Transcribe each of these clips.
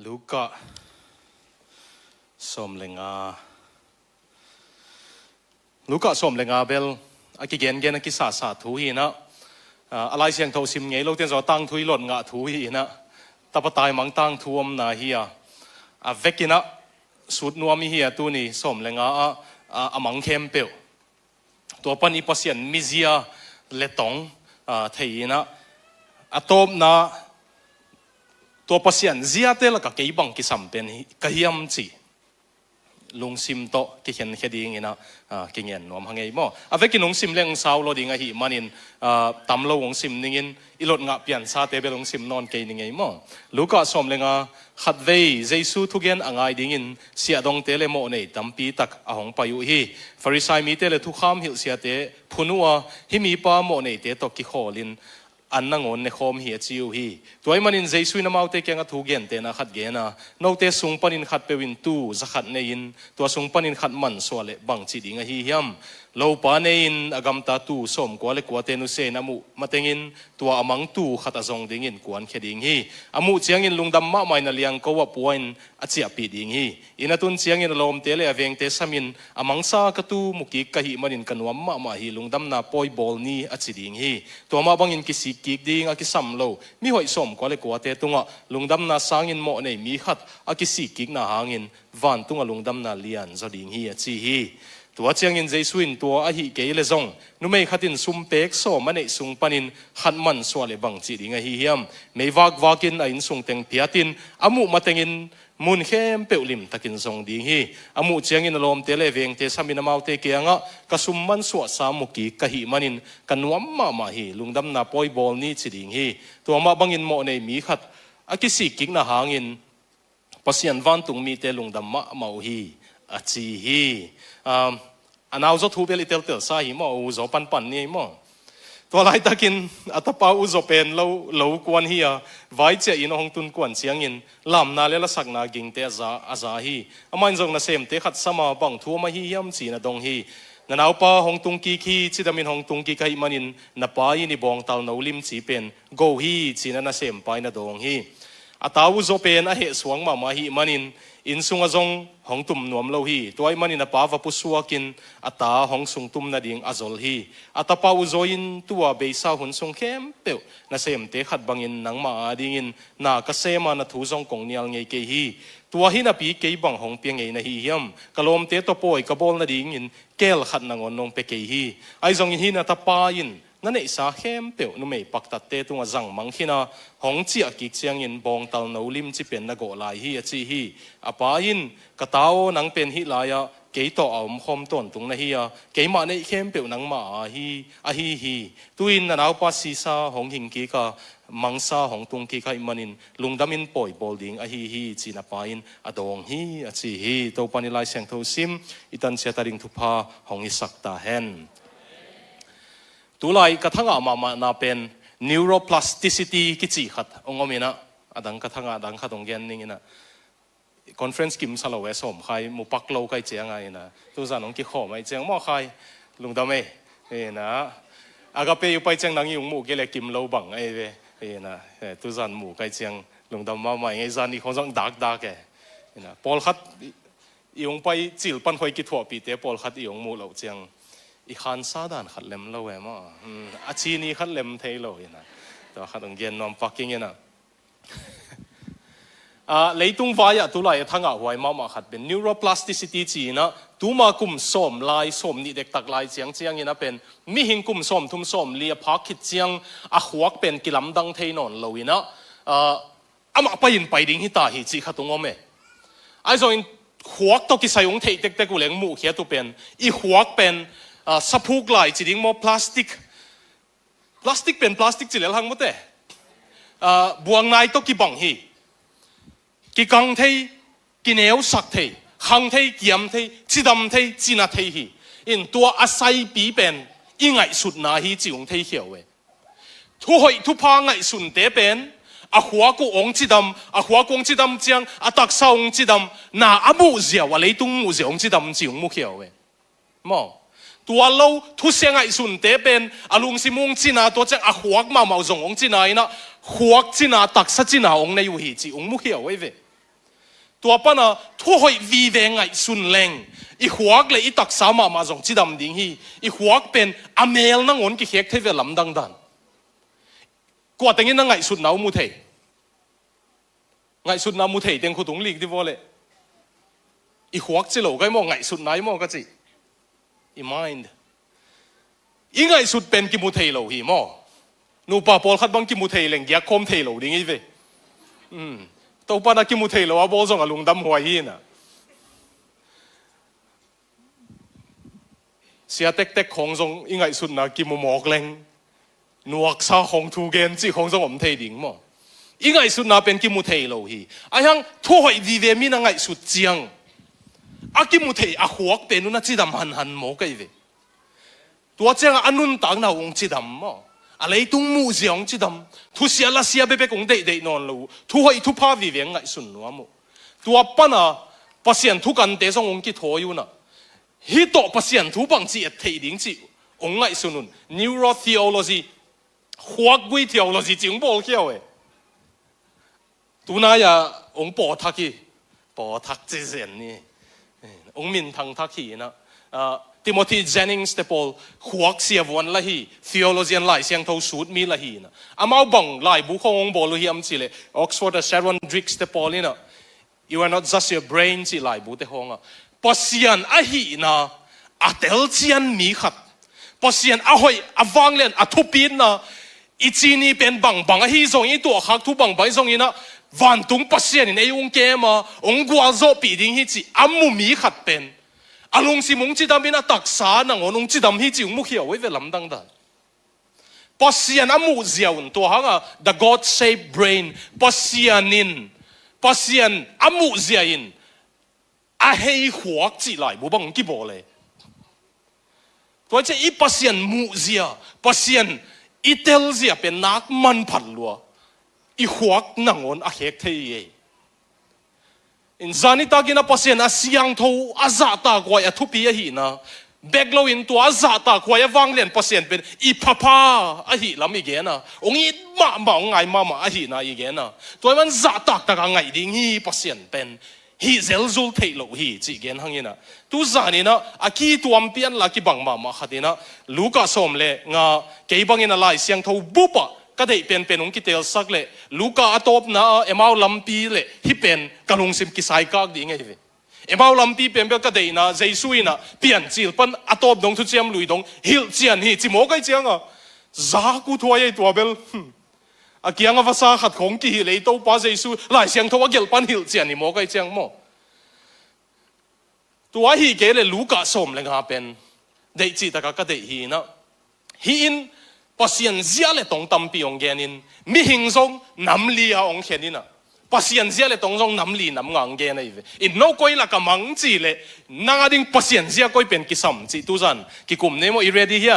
ลูกะสมเลงาลูกะสมเลงาเบลอากิเกนเกนอากิสาสาทุยนะอะไรเสียงโทสิมไงเราเตียนจะตั้งทุยหล่นงะทุยนะตะปะตายมังตั้งทวมนาเฮียเวกินะสุดนัวมีเฮียตัวนี้สมเลงามังเข้มเปียวตัวปันอีปัสยันมิเซียเลตงเทียนะตบนะตัวปัสยันเซียเตลกับเกี่ยบังกิสัมเป็นกะเฮียมจีลุงซิมโตกิเห็นแค่ดีงี้นะกิเงินนวมหังไงมั่วเวกินลุงซิมเลี้ยงสาวโลดีงาหิมันอินตำโลวงซิมนิงินอีหลดงะเปลี่ยนซาเตเบลงซิมนอนเกยนิงไงมั่วลูกก็สมเลงาขัดเวย์เจสูทุกเย็นอ่างไอดิ่งินเสียดงเตเลโมเนตัมปีตักอาหงปายุฮีฟาริสัยมีเตเลทุกขามหิวเสียเตพุนัวฮิมีปาโมเนเตตกิโคลินอันนั่งอนในคอมเหียจิวฮีตัวไอ้มันอินเจสุยน้ำเอาเตเกียงทุกเย็นเตนะขัดเกนะโนเตสุงปันินขัดเปวินตูจะขัดในอินตัวสุงปันินขัดมันสวเลบังจีดิงฮียมโลปาในอินอากามตาตูสมกว่าเล็กว่าเตนุเซนามุมาเตงินตัวอมังตูขัดอจงดิ่งินกวนแค่ดิ่งฮีอามุเจียงอินลุงดำมะไม่นาเลียงก็ว่าป่วยอาเจียปีดิ่งฮีอินตุนเจียงอินลมเตเลเวงเตสมินอมังซากตูมุกิกะหิมันอินกันวมมะมาฮีลุงดำนาปอยบอลนี่อาจิดิ่งฮีตัวมาบังอินกิสิกิกดิ่งอากิสัมโลมีหอยสมกว่าเล็กว่าเตตุงะลุงดำนาสางอินโมในมีขัดอากิสิกิกนาหางอินวันตุงะลุงดำนาเลียนจะดิ่งฮีอาจิฮีตัวเจียงอินเจสุอินตัวอหิเกยเลซงนุไม่ขัดินซุมเป็กโซมันในสุงปันินขัดมันสวเลบังจีดิงหิเฮียมไม่วากินอินสุงเต็งเปียตินอามุมาเต็งอินมุนเข้มเปิวลิมตะกินทรงดิ่งฮีอามุเจียงอินลมเตเลเวงเตสามินามาวเตเกียงะกสุมมันสวสามุกีกะหิมันินกันวัมมาฮีลุงดำนาปอยบอลนี่จีดิงฮีตัวมาบังอินโมในมีขัดอากิสิกิกนาหางอินปัสยันวันตุงมีเตลุงดำมาเมาฮีอาจีฮีอันเอาจะทูเบลิเตลเตลสาหิมออุจปันนี่มั่งตัวไรตะกินอัตปาอุจเป็นเรากวนเฮียไว้เจอินองตุนกวนเสียงอินลำนาเลละสักนากิงเตอาซาฮีอามันจงนาเซมเตขัดสมาบังทัวมาฮียมจีนาดงฮีนันเอาปาหงตุงกีคีจิดามินหงตุงกีไกมันินนับไปนิบองตาลนาลิมจีเป็นโกฮีจีนาเซมไปนาดงฮีอัตาอุจเป็นอาเหสวงมาฮีมันินอินสุงอจงหงตุมนวมโลฮีตัวไอ้มันอินปาวปุสวกินอัตาหงสุงตุมนาดิงอจอลฮีอัตปาอุโจอินตัวเบสาหุนสุงเข้มเปียวนาเซมเตขัดบังอินนังมาดิงินนากเซมานาทูจงกงเนียลไงเกฮีตัวหินาปีเกยบังหงเปียงไงนาฮียมกะลมเตตโปยกะบอลนาดิงินเกลขัดนางอนนงเปเกฮีไอจงหินาตปาอินนั่นเองสาเข้มเปียวนุ่มไม่ปักตัดเตตุงจังมังขีนาหงเจียกิกเสียงอินบองตัลนูลิมจิเป็นนักโกลายฮีจีฮีอปาอินกะตาวนังเป็นฮิลายะเกยต่อเอาคมต้นตุงนะฮียเกยมาในเข้มเปียวนังมาฮีตุยนนันเอาปัสซีซาหงหิงกีกะมังซาหงตุงกีกะอิมันอินลุงดามินปอยบอลดิงฮีจีนับปาอินอดองฮีจีฮีตัวปานิลายเสียงทูซิมอิตันเสียตาดิงทุพาหงอิสักตาเฮนตัวไล่กระทั่งมานาเป็น neuroplasticity กิจขัดองค์มีนะดังกระทั่งดังขัดองเย็นนี่นะคอนเฟรนซ์กิมสโลเวสมใครมุปักโลใครเจียงไงนะตัวจานองกิขอไม่เจียงมั่วใครลุงดำเอ้นะอากาเปอยู่ไปเจียงนังยุงหมู่เกล็กิมโลบังไอ้เว้นะตัวจานหมู่ใครเจียงลุงดำมาใหม่ไอ้จานนี่เขาต้องดักแกนะปอลคัดยุงไปจิลปันหอยกิถั่วปีเตปอลคัดยุงหมู่เหล่าเจียงอีขันซาดานขัดเล็มเราเว้ยมั้งอาชีนี้ขัดเล็มเทโลยนะแต่ขัดองเย็นนอมปักกิ่งนะเลยตุงวายตัวไหลทั้งอ่ะไว้มาขัดเป็น neuroplasticity จีนะตัวมากุมส้มลายส้มนี่เด็กตักลายเจียงนี่นะเป็นมีหิงกุมส้มทุ่มส้มเลียพักขิดเจียงหัวเป็นกิลำดังเทนอนเลยนะมาไปยินไปดิ้งฮิตาฮิจีขัดตรงอ้อมไอ้ส่วนหัวตัวกิสายงเทเด็กกูเลี้ยงหมูเขียตัวเป็นอีหัวเป็นสะพูกลายจีดิ้งโมพลาสติกเป็นพลาสติกจีเหลือหังหมดเลยบวงนายตัวกี่บังฮีกี่กังเทกี่เหนียวสักเทหังเทกี่ยมเทจีดำเทจีนาเทฮีอินตัวอาศัยปีเป็นอีไงสุดนาฮีจีงเทเขียวเวทุหอยทุพางไงสุนเตเป็นหัวกูองจีดำหัวกูองจีดำเจียงตักเสาองจีดำน่าอมูเสียวเลยตุ้งมูเสียองจีดำจีงมูเขียวเวมอตัวเราทุเสียงไงสุนเตเป็นลุงสิมุงจีนาตัวเจ้าหัวมาจงองจีนาอินะหัวจีนาตักสัจีนาองในอยู่หีจีองมุเขียวไว้เว ตัวปนะทั่วหอยวีเวงไงสุนแรงอีหัวกเลยอีตักสามมาจงจิดำดิ่งฮีอีหัวกเป็นอเมลนั่งอนกิเขกเทวลำดังดันกว่าแต่งี้นั่งไงสุดหนาวมุเทไงสุดหนาวมุเทเต็งขุดงลีกที่ว่าเลยอีหัวกจิโลก็มองไงสุดไหนมองก็จิอีมายน์อีไงสุดเป็นกิมุเทโลฮีมอนูปาปอลขัดบังกิมุเทเลงยาคมเทโลดิ่งฮีเวตัวปานักกิมุเทโลว่าบอลส่งอลุงดำหัวฮีน่ะเสียเต็กของทรงอีไงสุดนะกิมุหมอกเลงนวกซาของทูเกนจีของทรงอมเทดิ่งมออีไงสุดนะเป็นกิมุเทโลฮีอายังทั่วหอยดีเวมีนังไงสุดเจียงอากิมุเทอาหัวกเป็นนุนจีดำหันหมอกไอเวตัวเจ้าอันนุนต่างนาองจีดำมออะไรตุ้งมูเสียงจีดำทุเสียละเสียเบเบกงเดนอนลูทุหอยทุพาวิเวงไงสุดนัวมอตัวปนะปัสยันทุกันเตะทรงองกิโถอยู่นะฮิโตปัสยันทุบังจีเทดิ่งจีองไงสุนุน neurotheology หัวกุย theology จิงบอลเขี้ยวตัวนายองปอทักกี้ปอทักเจเซนนี่องมินทังทักกี้นะติโมธีเจนนิงส์เตปอลหัวเสียวันละฮี theologian หลายเสียงเท่าสูตรมีละฮีนะอามาบังหลายบุคคลองบอลฮีอัมจีเล Oxford Sharon Drix เตปอลนี่นะ you are not just your brain จีหลายบุเตหงปัสยันอาฮีนะอาเตลเจียนมีขัดปัสยันอาหอยอาวังเลนอาทุปีนนะอีจีนี่เป็นบังอาฮีส่งอีตัวขักทุบังไปส่งอีนะวันตุงปัสยันในองค์เกมาองค์กวาโซปีดิ้งฮีจีอามุมีขัดเป็นอารมณ์สิมงจีดามินะตักษาหนังองค์จีดามิจิงมุขเหี่ยวไว้เวลำดังดันปัสยันอามุเจียวตัวหังthe God shaped brain ปัสยันอามุเจียนอาเฮหัวจีไหลบุบังกี่บ่เลยตัวเจ้าอีปัสยันมุเจียปัสยันอีเตลเจียเป็นนักมันผัดลัวอีหัวหนังอนอาเฮกเทียอินซานิตากินาปัสยันอาเสียงทูอาซาตากว่าทุปีหีนะเบกโลอินตัวอาซาตากว่าวังเลียนปัสยันเป็นอีพาพาหีลำอีเกนะองค์อีมาไงมาหีนะอีเกนะตัวมันซาตากตากไงดิ้งฮีปัสยันเป็นฮีเซลซูเทโลฮีจีเกนหังยินะตุซานีนะอากีตัวมเปียนลักกีบังมาขัดินะลูกาสมเลงาเกยบังยินะไลเสียงทูบุปะก็ได้เป็นองค์กิเตลสักเลลูกาอตบนะเอมาลัมปีเลที่เป็นกะลงซิมกิไซกากดีไงเวเอมาลัมปีเป็นเบลก็ได้นะเจสุยนะเปลี่ยนจิลปันอตบดงทุเจียมลุยดงฮิลเจียนฮีจิโมกไอเจียงอ่ะจากูทัวยัยตัวเบลอาเกียงภาษาขัดของกี่เลยตัวป้าเจสุหลายเสียงทัวเกลปันฮิลเจียนนี่โมกไอเจียงโมตัวฮีเกเลลูกาสมเลยงาเป็นได้จิตก็ได้ฮีนะฮีอินปัสยันเสียเลยตรงตั้มปีองเกนินมีหิงซงน้ำลีองเขนินะปัสยันเสียเลยตรงซงน้ำลีน้ำงางเกนไอ้เวอินโนก้อยละก็มังจีเลยนางดิ่งปัสยันเสียก้อยเป็นกิสัมจีตุจันกิกุมเนโมอีเรดี้เฮีย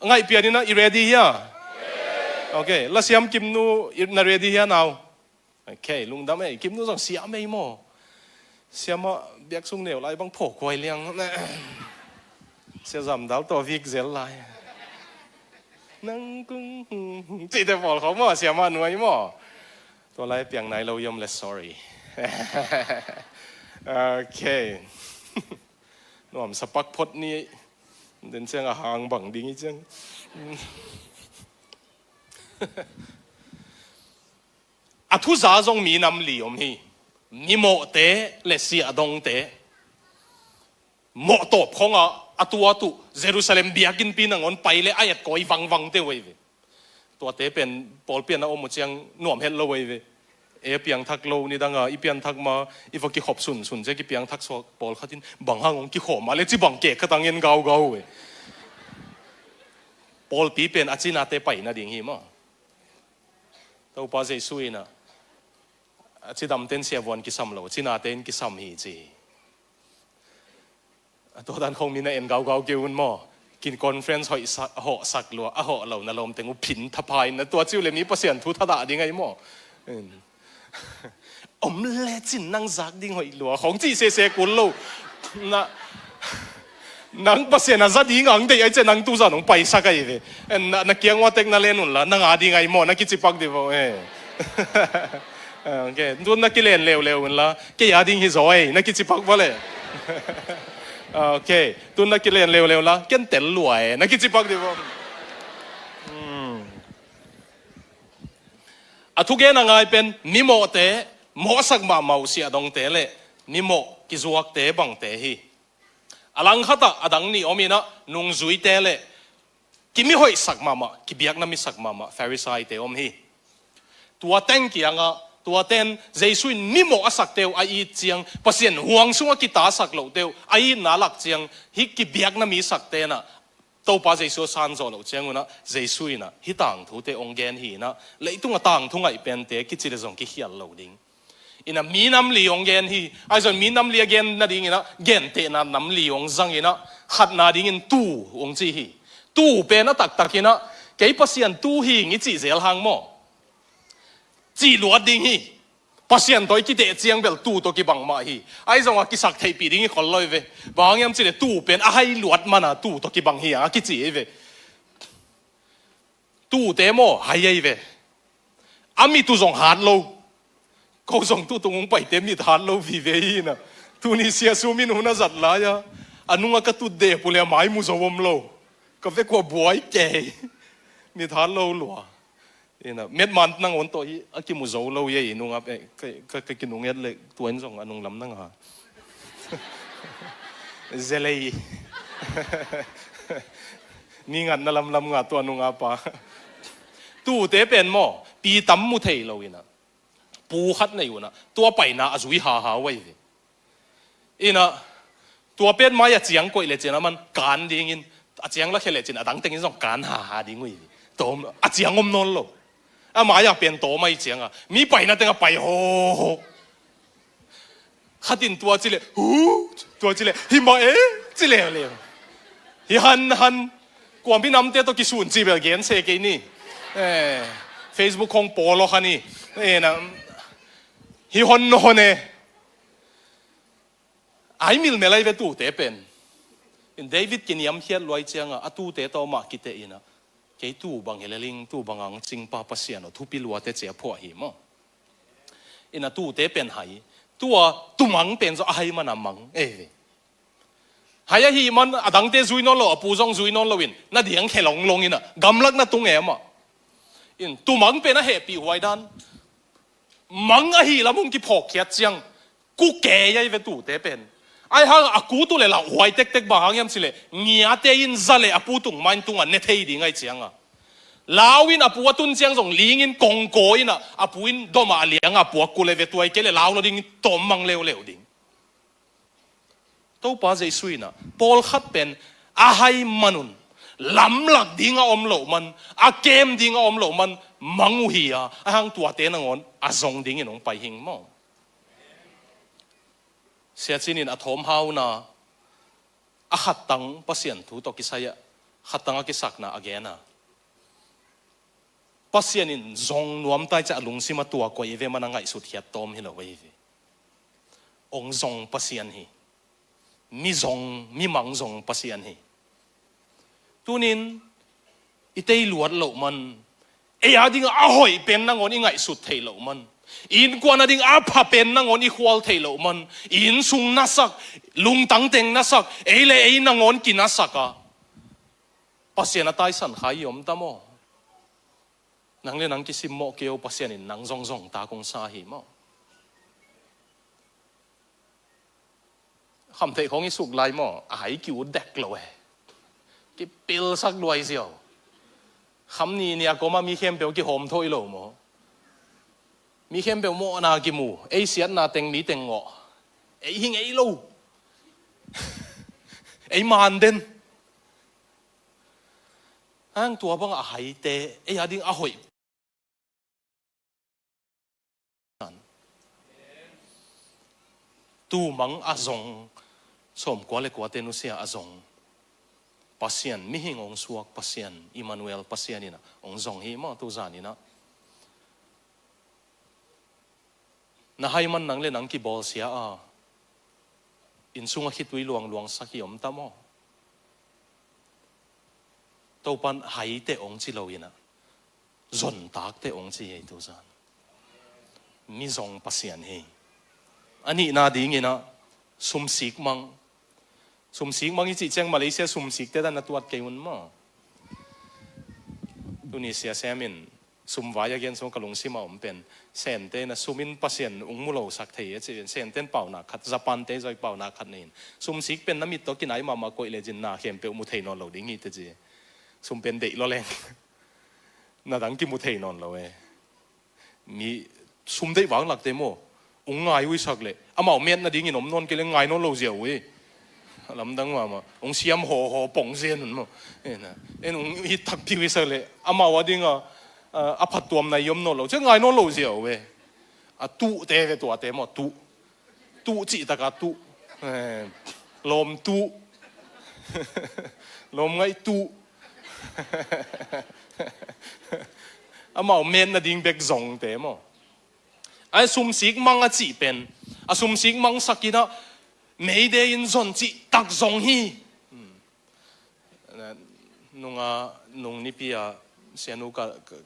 ไงเปียนี่นะอีเรดี้เฮียโอเคแล้วเสียมกิมนูนาเรดี้เฮียนาวโอเคลุงดำไอ้กิมนูซงเสียไม่โมเสียมาเบียกซุงเหนียวไรบางโผล่ควายเลี้ยงเสียจำดาวตัววิกเซลไลนังกุ้งจีแต่บอกเขาว่าเสียมาหน่วยมั่วตัวไรเปียงไหนเรายอมเลย sorry โอเคหนุ่มสปักพดนี่เดินเชียงหางบังดิ้งจังอาทุจาจงมีน้ำเหลี่ยมฮีมีโมเตะเลเซียดงเตะโมตบของตัวตุเยรูซาเล็มเบียกินปีนังอนไปเลยอายัดก้อยวังเตะไว้ตัวเตะเป็นปอลเปียนเอาหมดเชียงหน่วมเฮลโลไว้เปียงทักโลนี่ดังอีเปียงทักมาอีฟักกี่ขอบสุนเจ้ากี่เปียงทักสวกปอลขัดินบังห้างองกี่ขอมาเลยจีบังเกะขตังเงินเกาเว้ยปอลปีเป็นอาจินาเตไปนะดิ่งหิมะตัวป้าเจสุยนะจีดำเต้นเสียวันกิสัมโลจีนาเต้นกิสัมฮีจีตัวดันคงมีในเอ็นเกาเกี่ยวกันมั่วกินคอนเฟรนซ์หอยสักลัวหอยเหล่านั่นลมเต็งอุผินทับพายนะตัวจิ้วเลยมีเปอร์เซ็นต์ทุทธะดิ้งไงมั่วอมเล่จินนั่งซักดิ้งหอยลัวของจีเซกุลโลนะนังเปอร์เซ็นต์น่ะซัดดิ้งอังเดียไอเจนังตู้ซันงไปสักไงเลยนักเกียงว่าเต็งนั่นเล่นนู่นละนังอาดิ้งไงมั่วนักกิจปักดีบ่โอ okay tuân nãy cái liền lều lều là cái gia đình hi rồi nãy cái chỉ bạc vào lệ okay tuân nãy cái liền lều lều là cái tiền lùi nãy cái chỉ bạc đi vào thu gen là ngay bên ni mô tế mô sắc mà màu xia đông tế lệ ni mô cái ruột tế bằng tế hi alang khata adang ni omina nung zui tế lệ cái mi hoi sắc mà cái biak na mi sắc mà Pharisee tế om hi tua ten kia nga tua ten Jesus ni mô asak teo ai chiang pasien huang sunga kita sak lo teo ai nalak chiang hi cái biak na mi sak te na tàu pa Jesus san zo lo chiang una Jesus na hi tang thu te ong gen hi na leitung tang thu ngai pen te ki chile zong ki hial lo ding ina mi nam li ong gen hi ai zon mi nam li again na ding ina gen te na nam li ong zang ina khat na ding in tu ong chi hi tu pe na tak tak ina ke pasien tu hi ngi chi zel hang mo chi luat ding hi pasien toi ki te chiang bel tu to ki bang ma hi ai zong a ki sak thei pi ding khol loi ve bang yam chi le tu pen a hai luat mana tu to ki bang hi a ki chi ve tu te mo hai ai ve ami tu zong hat lo ko zong tu tung pai te mi hat lo vi ve hi na tu ni sia su min hu na zat la ya anunga ka tu de pule mai mu zo wom lo ka ve ko boy ke mi hat lo lo ina met man nang on to hi aki mu zo lo ye inung ap cái kinung yat le tuan zong anung lam nang ha zelei ni ngat na lam nga to anung apa tu te pen mo pi tam mu thei lo ina pu khat nei una tua pai na azui ha wei ina tua pen ma ya chiang koi le chena man kan ding in a chiang la khele chin adang teng in zong kan ha ding wi tom a chiang om non lo à mà ya biến tổ mấy tiếng à mi bay na tiếng bay ho khát tin tua chỉ lệ tua chỉ lệ hi mà chỉ lệ lệ hi han quan bên nằm thế tôi kí xuân chỉ về kiến xe cái ni Facebook không bỏ lo khani na hi hon no ne ai mil me lai về tu tế pen in David kinh nghiệm hiết loài chiang à tu tế tao mà kite ina cái tu bằng hệ linh tu bằng ang chinh pa Pasian thu pi lua te che pho hi mo ina tu te pen hai tu mang pen zo ai man amang hai hi man adang te zui non lo pu zong zui non lo win na diang khe long ina gam lak na tung em ma in tu mang pen a happy huai dan mang a hi la mung ki phok khiat chiang ku ke yai ve tu te pen ai hang aku tu le la huai tek tek ba hang yam sile ngia te in zale apu tung man tung an ne thei di ngai chiang a lawin apu atun chiang jong ling in kong ko in a apu in doma liang apu ku le ve tuai ke le law lo ding tom mang leo ding to pa jai suina pol khat pen a hai manun lam lak ding a om lo man a kem ding a om lo man mangu hi a hang tua te na ngon a zong ding in ong pai hing mo sia chinin a thom hau na a khat tang Pasian thu to ki saya khat tang a ki sak na again a Pasian in zong nuam tai cha lung sima tua ko ve man ngai sut hiat tom hi lo ve ong zong Pasian hi mi mang zong Pasian hi tunin itei luat lo man e ading a hoi pen na ngon ngai sut thei lo man in quan ading apa pen na ngon Khual thei lo man in sung na sak lung tang teng na sak e na ngon ki na saka Pasian atai san khai yom ta mo nang le nang ki sim mo keo Pasian in nang zong ta kong sa hi mo kham thei khong i suk lai mo ai kiu dek lo ki pil sak luai siao kham ni nia ko ma mi khem pe ki hom thoi lo mo mi khem be mo na ki mu ei sian na teng mi teng ngo ei hing ei lo ei man den ang tua bang a hai te ei ading a hoi tu mang a zong som kwa le kwa te nu sia a zong Pasian mi hing ong suak Pasian Emmanuel Pasian ina ong zong hi mo tu zan ina na hai man nang le nang ki bol sia a in sunga hitui luang saki om ta mo to pan hai te ong chi lo ina zon tak te ong chi ei tu zan มีจงปัสยันเฮอันนี้นาดีงี้นะสมศิกมังสมศิกมังที่เจ้ามาเลเซียสมศิกแต่ด้านตัวเกี่ยวมั้งตุนิเซียเซมินสมวายยังสมกลงซิมาเป็นเซนเตนะสมินปัสยันองมุโลสักเทียจะเป็นเซนเตนเป่าหนักขัดญี่ปุ่นเตะใจเป่าหนักขัดนี่สมศิกเป็นน้ำมิตรกินไหนมาโกยเลจินนาเข้มเปลวมุเทนอนเราดิ้งงี้เตจีสมเป็นเด็กล้อแรงน่าดังกิมุเทนอนเรามีสมได้หวังหลักเตโมองง่ายวิสักเลยอามาเมียนน่ะดิ้งงี้นมนอนกินง่ายนอนเราเสียวลำดังว่ามาองเสียมห่อป่งเสียนหนุนมั้งนะองฮิตทักพิวิสักเลยอามาว่าดิ้งอาพัดตัวมันยมนอนเราจะง่ายนอนเราเสียวตู้เตะตัวเตะมั้งตู้จีตะกาตู้ลมตู้ลมไงตู้อามาเมียนน่ะดิ้งเบกซงเตะมั้งไอ้สุ่มสิกมังจีเป็นสุ่มสิกมังสักกี่นะไม่ได้ยินส่วนจีตักซงฮีนุ่งนี่พี่เสียนุ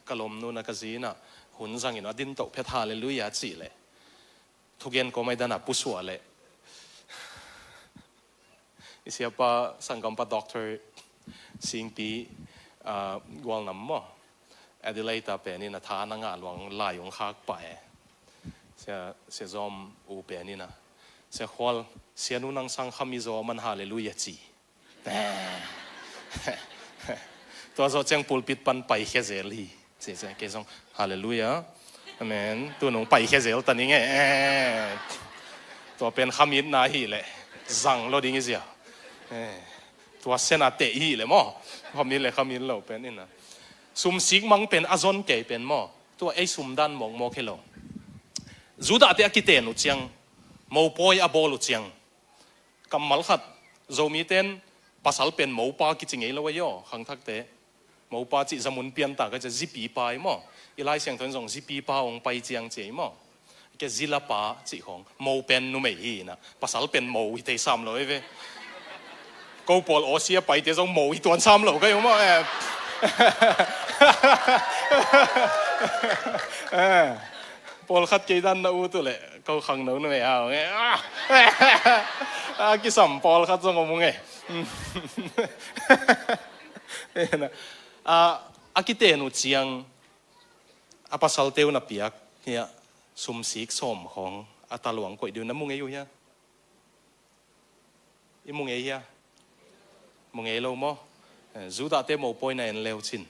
กะลมนู่นกะจีน่ะหุ่นสังอินว่าดินโตเพทาเลลุยาจีเลยทุกอย่างก็ไม่ได้นับผู้สวเลยเสียป้าสังกัมป้าด็อกเตอร์สิงปีกวางน้ำมั้งแอดิเลต้าเป็นนี่นะท่านังงานวางลายของข้าไปเสียจอมอูเป็นนี่นะเสียควอลเสียนุนังสังขมิโซมันฮาเลลุยาจีตัวโซเจงปูลปิดปันไปแค่เซลีเสียแค่ซองฮาเลลูยาอเมนตัวหนุ่มไปแค่เซลตอนนี้ไงตัวเป็นขมิดนาฮีเลยจังเราดิ้งเสียตัวเซนาเตฮีเลยมั้งขมิดเลยขมิดเราเป็นนี่นะซุมซิกมังเป็นอาซอนเกยเป็นมั้งตัวไอ้ซุมดันมองโมเคโลจูดาเตอกิเตนุเจียงมูปอยอบอลุเจียงกำมัลขัดโจมีเต้นภาษาเป็นมูปากิจิงเอลวายขังทักเตมูปาจิสมุนเปียนตาก็จะziปีปายมั้งอีไลเสียงทนส่งziปีปาองไปเจียงเจียมั้งแกซิลาปาจิของมูเป็นนุ่มไม่ฮีนะภาษาเป็นมูที่เตซ้ำเลยเว้ยกูปอลโอเซียไปเตส่งมูที่ตัวซ้ำเลยก็ยังมั้งปอลขัดกี่ดันนะอูตัวเลยเขาขังหนูหน่อยเอาไงกี่สัมปอลขัดส่งงงไงกิเตนุเจียงอาปัสสาวะเตวนับเปียกเนี่ยสมศิกสมของตาหลวงก๋วยเดียวน้ำมุงเออยู่เนี่ยอีมุงเอเฮียมุงเอโลโมจูดาเตโมปอยในเลวชิน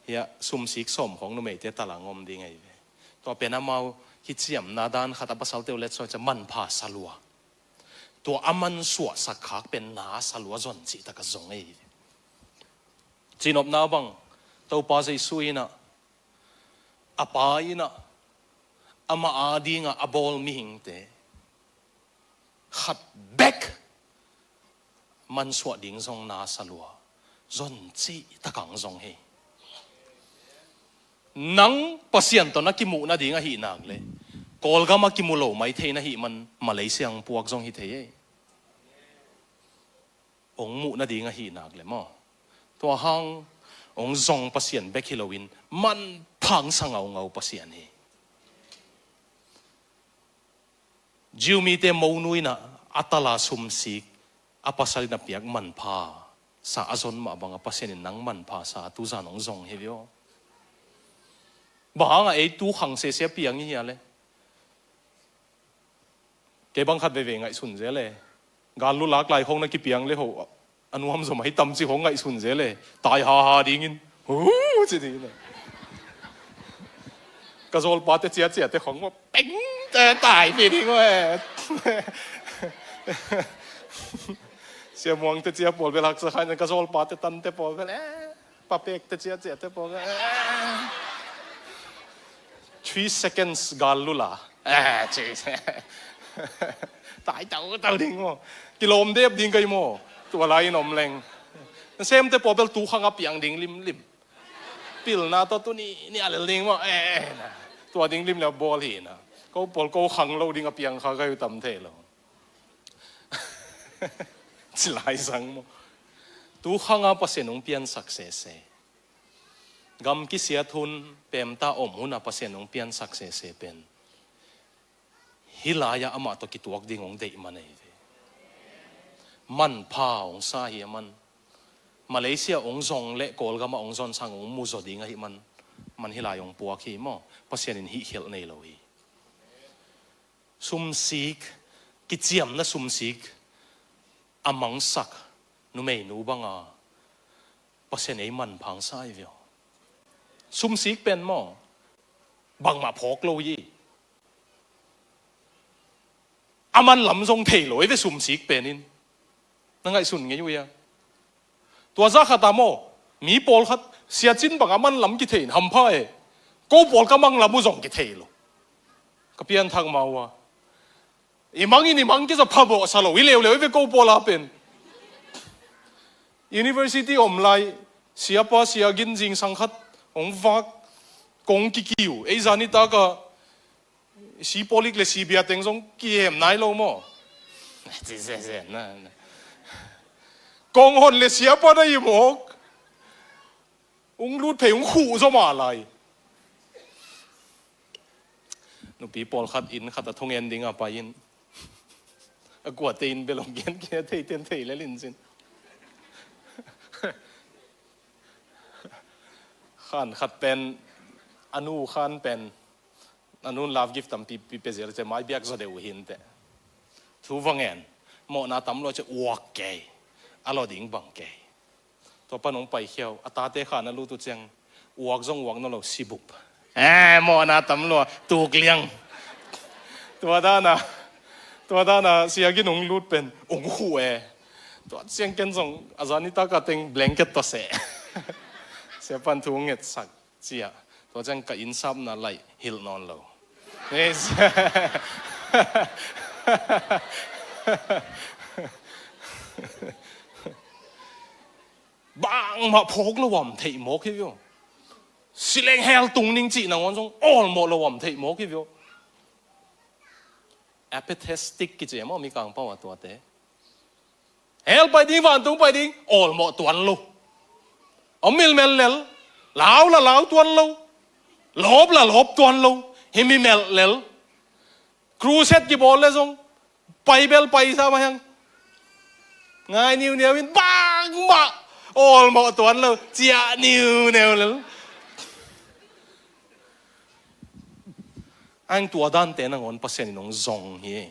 เฮียสมศิกสมของนุ่มเอเตตาหลังอมดีไงตัวเป็นน้ำเมาฮิตเสียมนาดานขัดอาปัสสาวะเตวเล็ดซอยจะมันพาสลัวตัวอามันสวดสักขากเป็นนาสลัวจนจีตะกะจงเอจีนอบนาบังตัวป้าใจสุยนะอาปายนะอามาอาดีงะอาบอลมิหิงเตขัดเบกมันสวดดิ่งจงนาสลัวจนจีตะกังจงเฮนังปัสยันตนักกิมุนาดิ่งะหินักเลยกอลกามากิมุโลไม่เทนะหิมันมาเลเซียงพวกจงหิเทองมุนาดิ่งะหินักเลยมั้งตัวห้างองจงปัสยันเบกฮิโลวินมันพังสังเอาปัสยันเฮจิวมีเตมูนุยนะอัตลาสุมสิกอปัสสารินาเปียกมันพาสาอจนมาบังปัสยันนังมันพาสาตุจานองจงเฮวิโอบางไอ้ตู้ขังเสียเปียงนี่อะไรเก็บังคัดไปเวงไงสุนเจเลยการลุลักไหลคงนักกิเปียงเลยโหอนุมสมัยตำสิของไงสุนเจเลยตายฮาดิ่งินโอ้จะดีเลยกระโจนปาเตเจียเตของว่าเป่งแต่ตายไปดิ่งเว้ยเสียมวงเตเจียปวดเวลาสักครั้งกระโจนปาเตตันเตปวดกันปาเปกเตเจียเตปวดกัน3 seconds การลุล่ะจีตายเต่าดิ่งมั้งกิโลมเดียบดิ่งกันมั้งตัวไรนมแรงเซมเตปอเปลตูขังกับเปียงดิ่งริมปิลนาตัวนี่อะไรดิ่งมั้งตัวดิ่งริมแล้วบอลหินะก็ปอลก็ขังเราดิ่งกับเปียงเขาก็อยู่ต่ำเทเราจิไลสังมั้งตูขังกับปัสเซนงเปียนสักเสกำกิเสียทุนเปมตาอมหุนปัสเซนงเปียนสักเสเป็น hilaya ama to kituak ding ong dei manei man pa ong sa hi man Malaysia ong zong le kol gama ong zon sang ong muzo ding hi man hilai ong puak hi mo pasian in hi hil nei lo hi sum sik ki chiam na sum sik amang sak nu mei nu banga pasian ei man phang sai vio sum sik pen mo bang ma phok lo yi aman lam zong thei loi ve sum sik penin nangai sun nge yu ya tua za khata mo mi pol khat sia chin bang aman lam ki thein ham pha e ko pol ka mang lamu zong ki thei lo ka pian thang ma wa imang ini mang ki za phabo sa lo wi lew lew ve ko pol a pen university om lai sia pa sia gin jing sang khat ong vak kong ki kiu ei zani ta ka si polik le si bia teng zong ki hem nai lo mo na kong hon le sia pa dai mo ung lut pe ung khu zo ma lai nu people khat in khat a thong ending a pa in a kwa tein belong gen ke thei ten thei le lin sin khan khat pen anu khan pen anun love gift tam pi pe zer che mai biak zo de u hin te thu wangen mo na tam lo che wak ke alo ding bang ke to panong pai khiao ata te khan alu tu cheng wak zong wak no lo sibup mo na tam lo tu kliang to da na sia gi nong lut pen ong hu e to cheng ken zong azani ta ka teng blanket to se se pan thu nget sak chia to chang ka in sam na lai hil non lo yes bang ma phok lo wam thei mo ki vio sileng hel tung ning chi na ngon jong all mo lo wam thei mo ki vio apathetic ki che mo mi kang pa wa to te hel pai ding van tung pai ding all mo tuan lo omil mel lel lao la lao tuan lo lop la lop tuan lo himi mel lel cruset ki bol le jong pai bel pai sa ma hang ngai niu niu in bang ma all mo tuan lo chia niu niu lel anh tua dan te na ngon pasen nong zong hi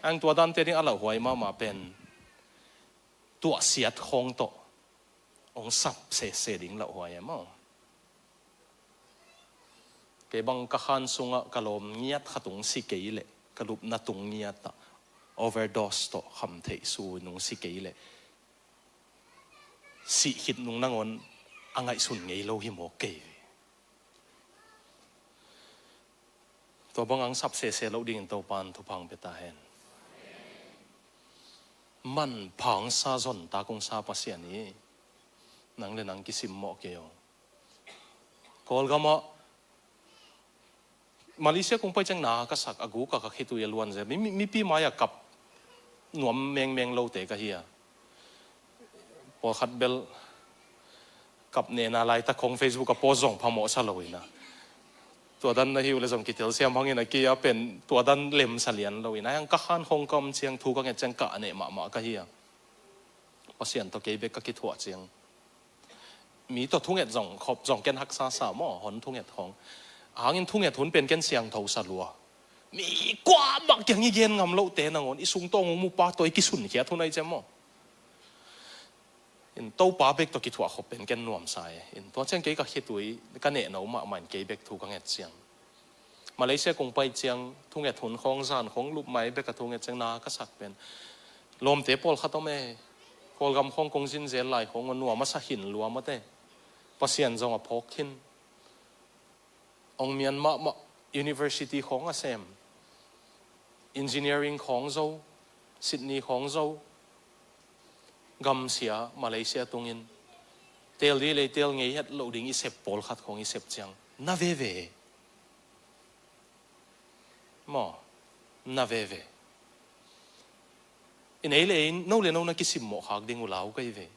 anh tua dan te ni ala huai ma pen tua siat khong to ong sap se ding la huai ma ke bang ka khan sunga kalom ngiat khatung si keile kalup na tung ngiat ta overdose to kham thei su nong si keile si hit nong nangon angai sun ngei lo hi mo ke to bang ang sap se lo ding to pan thu phang beta hen man phang sa zon ta kong sa pasian ni nang le nang kisim mo ke yo kol gama Malaysia kung pai chang na ka sak agu ka khitu ya luan je mi pi maya kap nuam meng lo te ka hiya po khat bel kap ne na lai ta khong Facebook ka po zong phamo sa loina tua dan na hiu le zong kitel siam hangin a kia pen tua dan lem salian loina yang ka khan hong kom chiang thu ka nge chang ka ne ma ka hiya pasian to ke be ka ki thua chiang mi to thunget zong khop zong ken hak sa mo hon thunget hong hangin thunget hun pen ken siang tho sa lua mi kwa mak kyang yen ngam lo te na ngon isung tong mu pa toy ki sun khia thunai che mo in to pa bek to ki thua khop pen ken nuam sai in to chang ke ka hitui ka ne no ma man ke bek thu ka nget chiang Malaysia kong pai chiang thunget hun khong zan khong lup mai bek ka thunget chang na ka sak pen lom te pol khatome kol gam khong kong jin zel lai khong nuam ma sa hin lua ma te pasian zong a phok hin ong Myanmar University khong a sem engineering khong zo Sydney khong zo gam sia Malaysia tungin tel ri le tel ngei het loading i sep pol khat khong i sep chang na ve mo na ve in ei le no le no na kisim mo khak ding ulau kai ve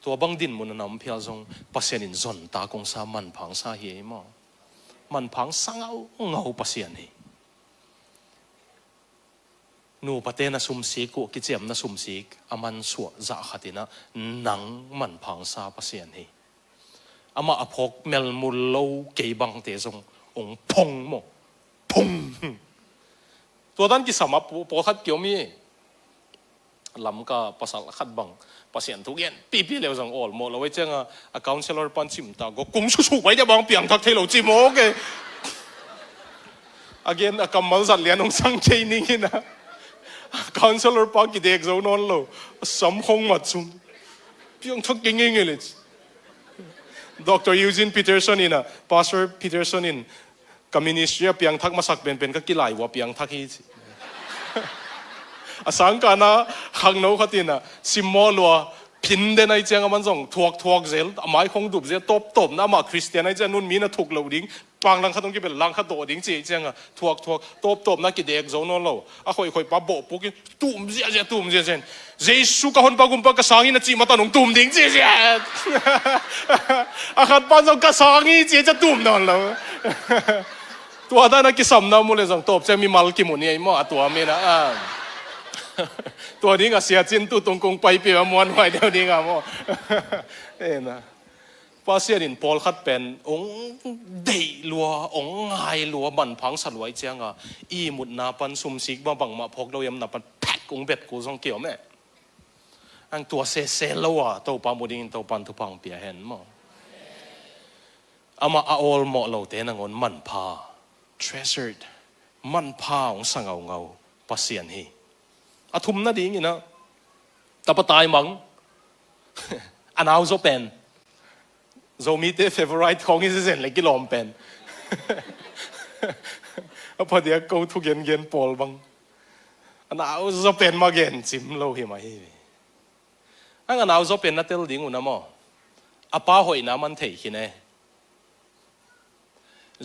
to bang din mun nam phial zong pasian in zon ta kong sa man phang sa hi mo man phang sangau ngau pasian hi นูปะเตนะสุมสีกูกิเจียมนะสุมสีอามันสวจะขัดินะหนังมันพังซาปะเสียนฮีอามาอภกเมลมุลโลเกบังเตซงองพงโมพงตัวนั้นกิสามาปอทัดเกี่ยวมีลำก็ภาษาขัดบังภาษาทุกอย่างปีเลวสังออลโมเราไว้เจ้าอากาศเชลล์ปันชิมตาก็กุ้งชุกไว้จะบางเปียงทักเทโลจิโมเกagain อากาศมันสัตว์เลี้ยงองสังเจนี่นะอากาศเชลล์ปันกิเด็กโซนอนโลสัมคงมัดซุ่มเปียงทักยังไงเลยDr. Eugene Peterson in Pastor Peterson in Communistry เปียงทักมาสักเป็นก็กิไลว่าเปียงทักฮีสังกานะขังโนขัดินะซิมมอลัวพินเดนไอเจียงมันส่งทวกเซลหมายคงดุบเสียตบนะมาคริสเตียนไอเจียนุ่นมีนะถูกเหล่าดิ้งปังลังขัดตรงกี่เป็นลังขัดโดดิ้งเจียงทวกตบนะกิเด็กโซนนเราค่อยปะโบปุกิตุ่มเสียตุ่มเสียเจสุกะฮอนปะกุมปะกะสังอินะจีมาตานงตุ่มดิ้งเจียขัดปันส่งกะสังอิเจียจะตุ่มนอนเราตัวด้านนักกิสำน้ำมูลส่งตบจะมีมัลกิมุนี่ไอ้หม้อตัวเมนะตัวนี้ก็เสียจินตุตรงกงไปเปียมวนไว้เดี๋ยวนี้ก็มั่วนะป้าเสียดินพอลขัดเป็นองเดลัวองไงลัวบันพังสลวยเจียงอีมุดนาปันซุมซิกบังมาพกเรายำนาปันแพ็กงเบ็ดกูส่งเกี่ยวแม่อังตัวเซลัวตัวปามุดินตัวปันทุพังเปียเห็นมั่งอามาอาโอลหมอเราเตนังอนมันพา treasured มันพาองสังเงาป้าเสียนฮีอาทุ่มนั่นดีงี้นะแต่ปตายมังอันเอาโซเป็นโซมีเตเฟเวอร์ไรท์ของอิสเซนเลยกิโลมเป็นพอเดี๋ยวกูทุกเย็นปอลบังอันเอาโซเป็นมาเย็นจิมโลหิมาฮีอันเอาโซเป็นนั่นเตลดิ้งอุณามออาป้าหอยน้ำมันเทขินเอ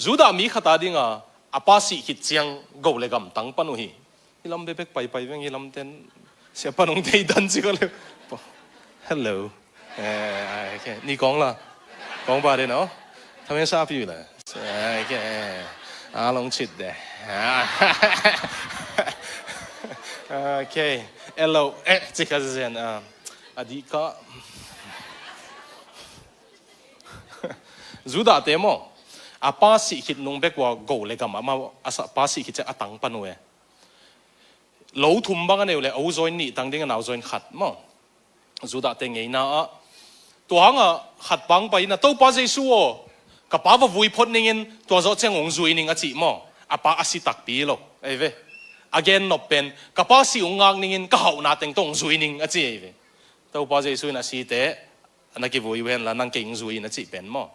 จูดามีขตาดิ้งอาป้าสิขิดเจียงกูเลยกำตั้งปนุฮีอีลำเบ๊กไปเรื่องอีลำเต้นเสียปนงเทดันสิก็เลย Hello โอเคนี่กองละกองบาร์เดนเนาะทำให้ทราบอยู่เลยโอเคลองชิดเด้โอเค Hello จิกาเซนอดีก็จูดาเตมออาป้าสิคิดนงเบ๊กว่ากูเลยกำมาอาสป้าสิคิดจะตั้งปนุเอ老ทุ่มบ้างกันเลยเอาจอยนี่ตั้งเด้งเอาจอยขัดมั้งสุดท้ายเต็งไงนะตัวหังขัดบังไปนะตัวป้าเจสัวกับป้าว่าวุ้ยพดนี่ตัวเราเจ้าองจอยนี่ก็จีมั้งอาป้าอาศิตักปีหรอกไอ้เว้again นบเป็นกับป้าสิองงางนี่ก็เขาหน้าเต็งตรงจอยนี่ก็จีไอ้เว้ตัวป้าเจสัวน่ะสิเตะนักกีฬาวุ้ยเว้นแล้วนั่งเก่งจอยน่ะจีเป็นมั้ง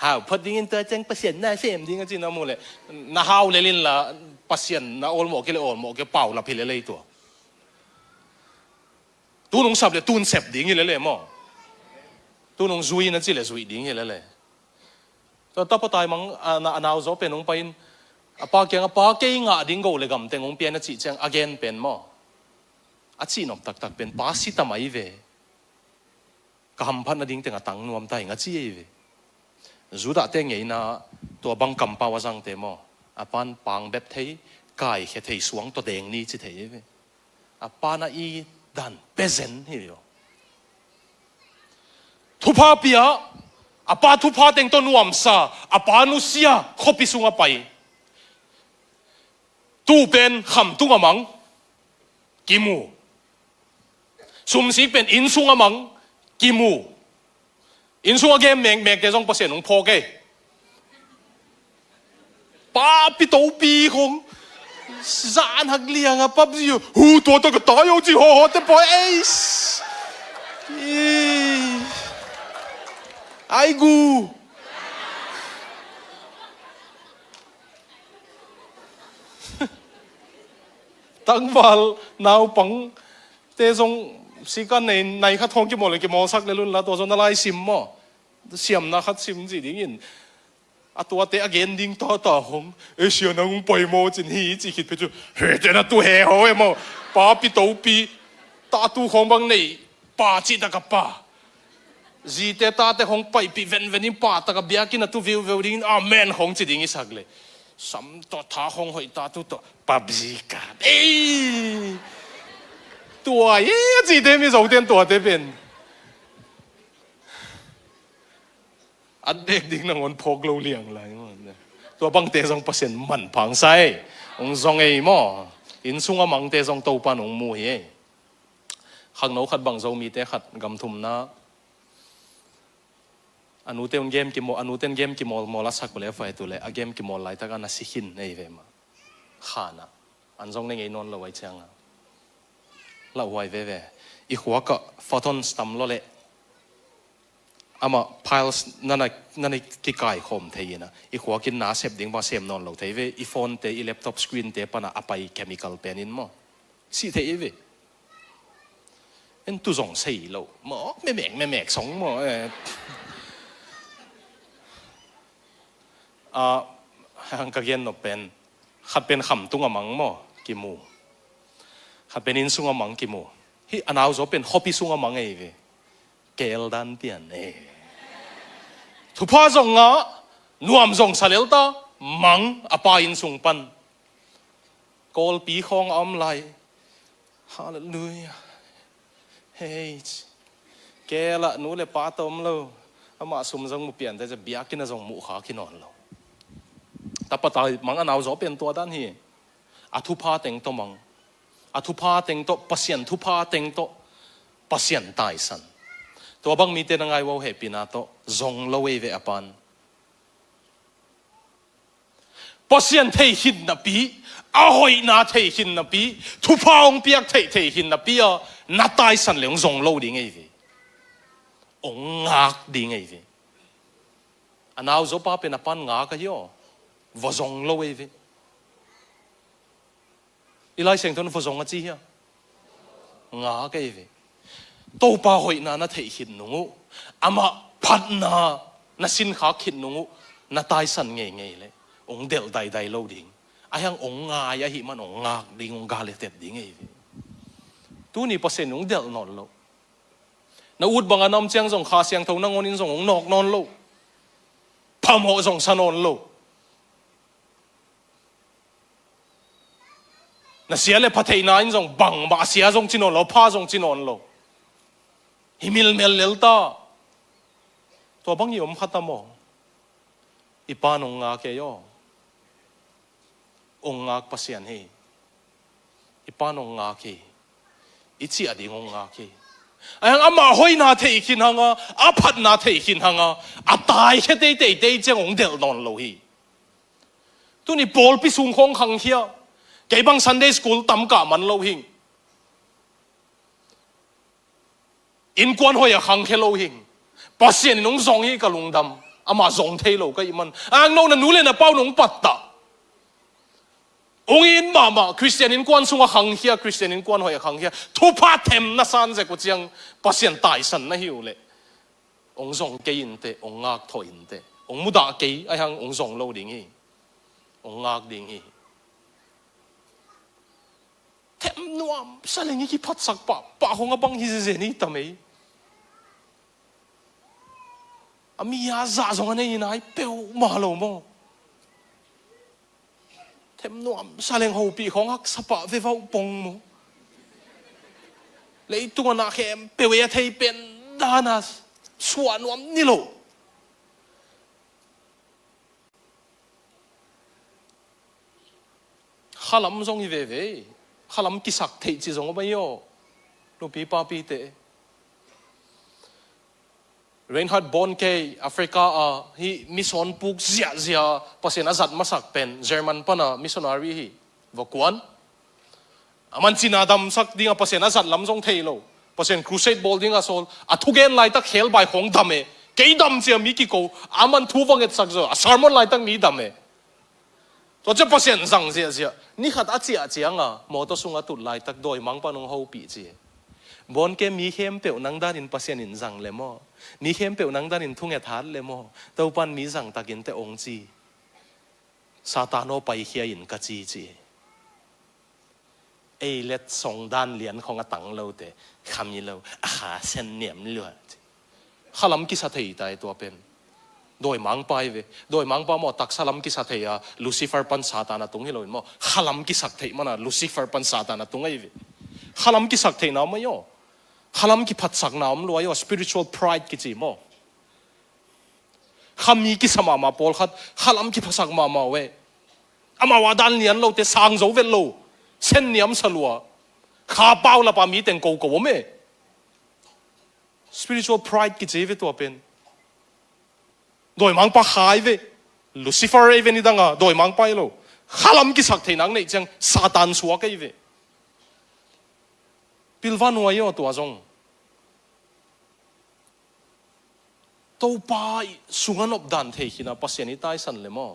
ฮาวพอดิ้งตัวเจ้าเปอร์เซ็นต์น่าเสียมดิ้งก็จีน้ำมูเลยน่าฮาวเลยลินละPasian นะโอลหมอกเลยโอลหมอกเป่าละพิเลเลยตัวนงสับเลยตูนเสพดิ้งอย่างเลยมั้งตัวนงซุยนั่นสิเลยซุยดิ้งอย่างเลยตอนต่อไปมังอันเอาโซเป็นองไปป้าเก่งอ่ะดิ้งกูเลยกำเต็งองเปียนนั่นสิจัง again เป็นมั้งอัดสินอมตักเป็นป้าสิทำไมเว้กำพันนั่นดิ้งเต็งตั้งนวมไตงัดสิเว้จุดอะเต็งไงนะตัวบังกำป้าวาจังเต็มมั้งอาปานปังแบบเทยกายแค่เทยสวงตัวแดงนี่จะเทยเว้อาปาน่ะอีดันเปเซนเฮียทุพาเปียอาปาทุพาเต็งต้นวมซาอาปานุเซียขบิสุงไปตู้เป็นขำตุงมังกิมูสุมสีเป็นอินสุงมังกิมูอินสุงเกมเมงเกจงเปอร์เซ็นต์ของพอเกป้าปิโตปีของสารหักเลียงปั๊บสิหูตัวก็ต่อยจีโหแต่ปอยไอ้กูตั้งวัลนาวปังเตจงสิกันในขัดทองกี่โมเลยกี่โมสักเลยลุ่นละตัวจนอะไรซิมมั้งเสียมนะขัดซิมสิดิ้งตัวเตะเกนดิ้งต่อหงเชียนังปล่อยโมจินฮีจิคิดไปจูเฮ้ยเจ้าตัวเห่าเอ้โมป้าปิโตปีตาตัวของบางนี่ป้าจิตกับป้าจีเตตาเตของไปปีเวนนี่ป้าตะกับเบียกินตัววิวดิ้งอาเมนของจิดิ้งอีสักเลย สัมตัวท้าห้องหอยตาตัวปับจีกันเอ้ตัวจีเดมีสองเดือนตัวเดเป็นอันเด็กดิ้งนั่งวันพกเราเลี้ยงอะไรตัวบางเตะส่ง%มันพังใส่องส่งไอ้หม้ออินซุงอ่ะมังเตะส่งตัวปานองมูเฮข้างโน้ขัดบางโซมีเตะขัดกำทุมนะอนุเตนเกมกิโมอนุเตนเกมกิโมมอลสักเลยไฟตัวเลยเกมกิโมไลตะกันน่ะสิหินในเวมาขานะอันส่งในไงนอนเราไว้เชียงเราไว้เวอีหัวก็ฟอทอนสตัมโลเล่อามาพายส์นั่นกิกายคมเทียนะอีหัวกินน้าเสพดิ้งมาเสพนอนเราเทียเวอีโฟนเตอีแล็ปท็อปสกรีนเตปนะอภัยเคมีคอลเป็นอินมั้งสิเทียเวเอ็นตุส่งสี่เราหมอไม่แมกสองหมอฮังกะเกียนนเป็นขัดเป็นขำตุงอมังหมอกิมูขัดเป็นอินซุงอมังกิมูฮีอันเอาจะเป็นฮอปปี้ซุงอมังเอเวเกลดันเตียนเอทุพาจงงะนวมจงสเลลตามังอปาอินซุงปันกอลปีคองอมไลฮาเลลูยาเฮ้ยเกละนูเลปาตอมเราอามาสุมจงมุเปลี่ยนแต่จะเบียกินจงมุขากินนอนเราแต่ปะตายมังอันเอาจะเป็นตัวด้านฮีอทุพาเต็งตัวมังอทุพาเต็งตัวปัสยันทุพาเต็งตัวปัสยันตายสันตัวบางมีเตนังไงว่าเฮปินาโตจงโลเวเวอปันปัสยันเทหินนับปีอาหอยนาเทหินนับปีทุพาองเปียกเทหินนับปีอ่ะนัดตายสันเหลียงจงโลดิ่งไงเวองงักดิ่งไงเวอันเอาจะป้าเป็นอปันงักกันย่อว่าจงโลเวเวอีไลเสียงทนว่าจงอะไรฮะงักกันเวตัวป้าหอยนาเทหินนุ่งอามาพัดนาสินขาขินนุ่งนาตายสันเงยเลยองเดลใดโลดิ่งไอ้ยังองงายหิมันองงักดิ่งองกาเลเต็ดดิ่งไงตัวนี้%องเดลนอนโลนาอุดบังอันน้ำเชียงส่งขาเสียงทงนั่งนินส่งองนอกนอนโลพามหัวส่งสนอนโลนาเสียเลยพัทยาอินส่งบังมาเสียส่งจีนอนโลพาส่งจีนอนโลฮิมิลเมลเลลตาตัวบางอย่างพัฒนาโมอีปานองงาเกยองงาปัสยันเฮอีปานองงาเกอีชีอดีงงาเกไอ้ยังอามาหอยนาเทขินหังอาพัดนาเทขินหังอาตายแค่เตยเจ้าองเดลนอนโลฮีตัวนี้บอลพิสุงคงขังเฮียเก็บบังซันเดย์สคูลตั้มกะมันโลหิงอินกวนหอยขังแค่โลหิงปัสยันน้องซองฮีกับลุงดำอามาซองเทโลก็อีมันอ่างโน่นนู่นเลยนะเป้าน้องปัตตาองอินมาคริสเตียนอินกวนสุงขังเฮียคริสเตียนอินกวนหอยขังเฮียทุพาเทมนัสันเจกุจียงปัสยันตายสันนะฮิวเลยองซองเกยินเตองงักถอยนเตองมุดาเกยไอ้หังองซองโลดิ่งฮีองงักดิ่งฮีเทมนัวสลิงยี่พัดสักปะของอบังฮิเซนี่ทำไมอามียาซาซงอันนี้นายเปลวมาโลโมเทมนัวสลิงหูปีของฮักสปะเวฟปงโมเลยตัวนักเข้มเปลวยาเทเป็นดานัสสวนวมนี่โลข้าล้ำซงอีเวข้าล้ำกิสักเทจิซงไปโยลูปีป้าปีเตเรนฮาร์ดบอนเกย์แอฟริกาฮีมิสอนปุกเสียปัสยันอาจัดมาสักเป็นเยอรมันปนะมิสซอนารีฮีวกวนมันจีนาดำสักดิ้งปัสยันอาจัดล้ำซงเทโลปัสยันครูเซดบอลดิ้งอาโซลทุกเกนไล่ตักเฮลใบของดำเอเกย์ดำเสียมีกี่โกมันทูฟังเอ็ดสักเจอสารมันไล่ตักมีดำเอตัวเจ้าปัสยันสั่งเสียนี่ขัดอาเจียงมอตัวสุงตุไล่ตักโดยมังปนงหูปีเจียบอนเกมีเข้มเปียวนังด้านินปัสยันอินสั่งเลยมั้งมีเข้มเปียวนังด้านินทุ่งเอทัดเลยมั้งตัวปันมีสั่งตักินแต่องจีซาตานโอไปเขียอินกัจจีเอเล็ดส่งด้านเหรียญของตังเราเตะคำนี้เราอาหาเส้นเหนียมเลือดข้าล้ำกิสัตย์ตายตัวเป็น โดยมังไปเวโดยมังปามอตักสลัมกิสักเทียลูซิเฟอร์ปันซาตานะตรงนี้เลยมั้งขลัมกิสักเทียมันนะลูซิเฟอร์ปันซาตานะตรงไอ้เวขลัมกิสักเทียน้ำไม่ย่อขลัมกิพัดสักน้ำรวยย่อ spiritual pride กิจิมั้งขมีกิสมาปอลขัดขลัมกิพัดสักมาเวอามาวาดันเนียนเราแต่สางโจเวลโลเส้นเนียมสลัวข้าเป้าละปามีแต่งโกโก้เม่ spiritual pride กิจิเวตัวเป็นโดยมังปะขายเวลูซิเฟอร์เอเวนี่ดังอ่ะโดยมังไปโลขลัมกิสักเทียนังเนี่ยจังซาตานสัวกันเวพิลวานัวย่อตัวจงตัวไปสุงานอบดันเทียนะปัสยานิตายสันเลยมั้ง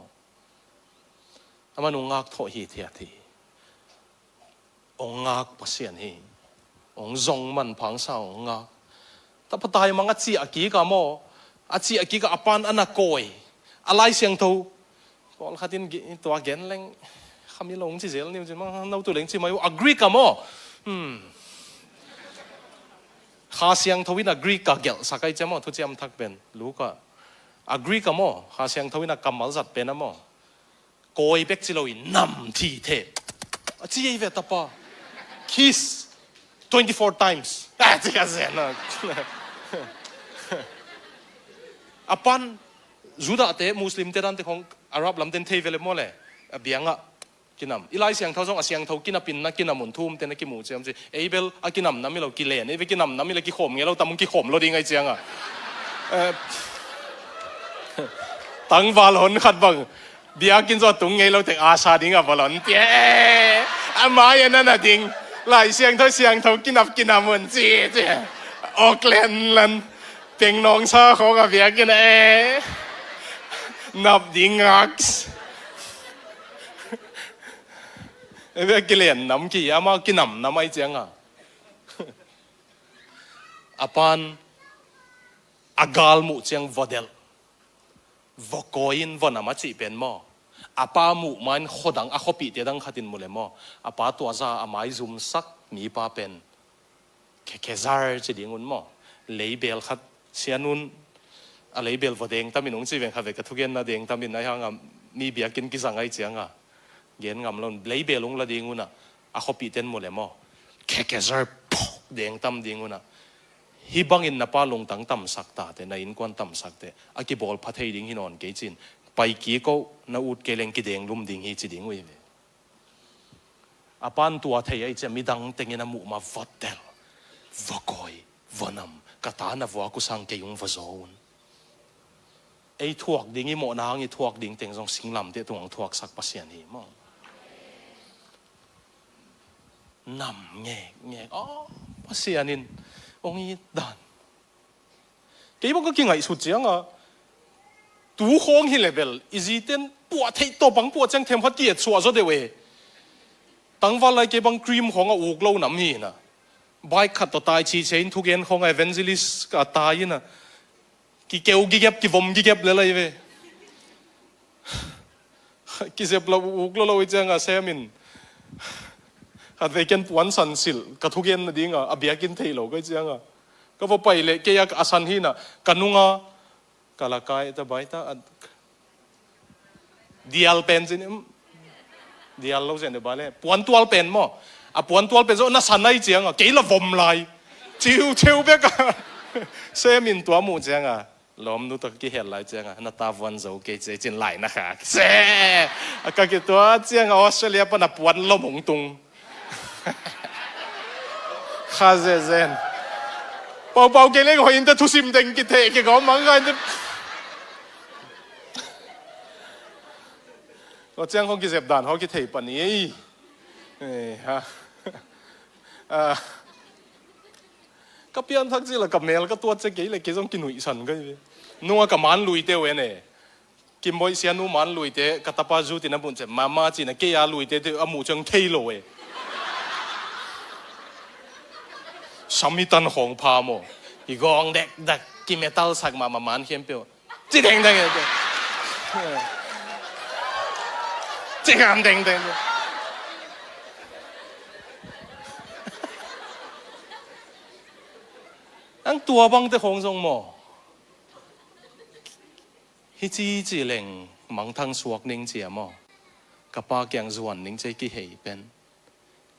อามันองค์อักทอฮีเทียทีองค์อักปัสยานีองค์จงมันพังสาวองค์อักแต่พอตายมังอัจฉริอากีกามออาชีอากีก็อปันอนาโกยอะไรเสียงทูพอขัดินตัวเกนเล้งขมิลงที่เซลนี่มันจะมาเอาตัวเล้งที่มาอยู่อักรีกันมั้งข้าเสียงทวินอักรีกับเกลสักไอเจ้ามั้งทุกเจ้ามันทักเป็นรู้ก็อักรีกันมั้งข้าเสียงทวินอักกำมัลจัดเป็นนะมั้งโกยเบ็กซิโลอินนำที่เทอาชีเวตาปะ kiss 24 times ที่กันเสียนะอปันจุดาเตะมุสลิมเตรันเตของอาหรับลำเต็นเทเวลโมเลยเบียงอ่ะกินน้ำอีไลเสียงเท่าสองเสียงเท่ากินน้ำปินนักกินน้ำมุนทุ่มเตนักกินหมูเจียมสิเอเบลกินน้ำน้ำมีเรากิเลนเอเบลกินน้ำน้ำมีเรากินขมเงี้ยเราตำมึงกินขมเราดีไงเจียงอ่ะตั้งบาลอนขัดบังเบียกินจอดตุงไงเราแต่อาชาดิ้งอ่ะบาลอนเตี้ยอามาอย่างนั้นน่ะดิ้งไลเสียงเท่ากินน้ำมุนจีเจียออกเลนลันเป็นน้องชาเขากับเบียกินนับดิ้งอักเบียกิเลนน้ำกี่อามากินน้ำไม่เจียงอ่ะอาปันอากาลมุเจียงวอเดลวอกอินวอนามาจิเป็นมออาปามุมันขดังอาขปิเตดังขัดินมุเลมออาปาตัวซาอาไม้ซุมซักมีปาเป็นแค่ซาร์จะดิ้งอุนมอเลเบลขัดเสียนุนอะไรเบลวอเดงตามินงจีเวงขัดเวกทุกเย็นนาเดงตามินนายฮังมีเบียกินกิสังไอเจียงอ่ะเย็นงำลงเลเบลงละดิ้งอุนอ่ะอาขปิเตนมุเลมอแค่ซาร์เดงตามดิ้งอุนอ่ะฮิบังอินนับปาลงตั้งต่ำสักตาแต่ในอินกวนต่ำสักแต่อากิบอลพัทเฮดิ้งฮินอนเกจินไปกี้ก็นาอุดเกเลงกิเดงลุมดิ้งฮิจิดิ้งเว้ยอาปันตัวเทียจะมีดังเต็งนามุมาวัดเดลวกอยวนัมกตานาวัวกุสังเกยุงวโซนไอ้ทวกดิ้งอีโมนางอีทวกดิ้งเต็งทรงสิงลำเตตรงทวกสักปัสยานีมั้งนำเงอ๋อปัสยานินองค์ดันกี่บอกก็กิ่งไงสุดเจียงอ่ะตู้ห้องฮิเลเบลอีจีเต้นปวดที่ตัวบังปวดจังเทมพัดเกียรสัวซะเดเวตั้งวันไรกี่บังครีมของอุกเล่าหนำฮีน่ะใบขัดต่อตายชีเชนทุกเย็นของไอเวนซิลิสก็ตายน่ะกี่เกลกี่เก็บกี่วมกี่เก็บเลยเว้กี่เจ็บเราอุกเล่าไอ้จังอ่ะเซมินขัดเวกันปวนสันสิลกระทุกเย็นดิ้งอ่ะอเบียกินเทโลก็เจียงอ่ะก็พอไปเลยเกียกอาสันฮีน่ะกันนุงอ่ะกะละกายตะใบตะเดียลเป็นสิเนี่ยเดียลเราเสียนเดบาเล่ปวนตัวเป็นมั้งอ่ะปวนตัวเป็นโซน่าสันไอเจียงอ่ะกี่ละวมไหลชิวเบกอ่ะเซมินตัวหมูเจียงอ่ะล้อมดูตะกี้เห็นไหลเจียงอ่ะน่าตาวันโจเกจจินไหลนะคะเซ่ก็กี่ตัวเจียงออสเตรเลียปนปวนล้มหงตุงข้าเจนเบาๆเกล้ก็เห็นแต่ทุสิมเด้งกิเทกก็มังกันจะก็เจ้าของกิเจ็บด่านเขากิเทปนี้ฮะก็เปลี่ยนทักษิณละกับเมลก็ตัวจะกี่เลยกี่ต้องกินหนุ่ยสันก็นัวกับมันลุยเตวเนี่ยกินบ่อยเสียนัวมันลุยเตกตาปาจูตินะบุญเจ็บมาจีนะเกียลุยเตอมูจังเทโลสามีตันของพาโมอีกองเด็กกินเมทัลสักมามันเข้มเปียวจีเด้งจีงามเด้งอันตัวบังแต่ของทรงโม ฮิจีจีเล่งมังทังสวกนิ่งเจียมอกับปาแกงจวนนิ่งใจกี่เหยเป็น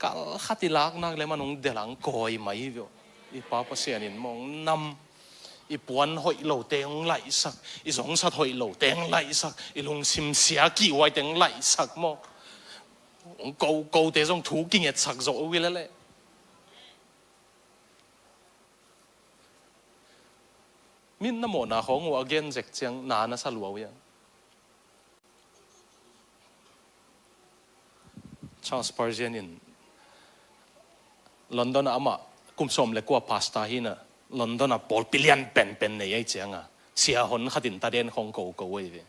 กัลขัดลักนักเลยมันงเดลังกอยไหมวิวอีป้าภาษาเนี่ยมองนำอีปวนหอยเหล่าเต็งไหลสักอีสองสัตหอยเหล่าเต็งไหลสักอีลงซิมเสียกี่ไว้เต็งไหลสักมอ高地上途徑嘅拆咗嘅咧，面那麼那行我見直將哪那殺路嘅，Charles Pasian in London 啊嘛，咁上嚟過 pasta hin 啊，London 啊，1 billion 變嚟一張啊，試下看下點打電紅高嘅。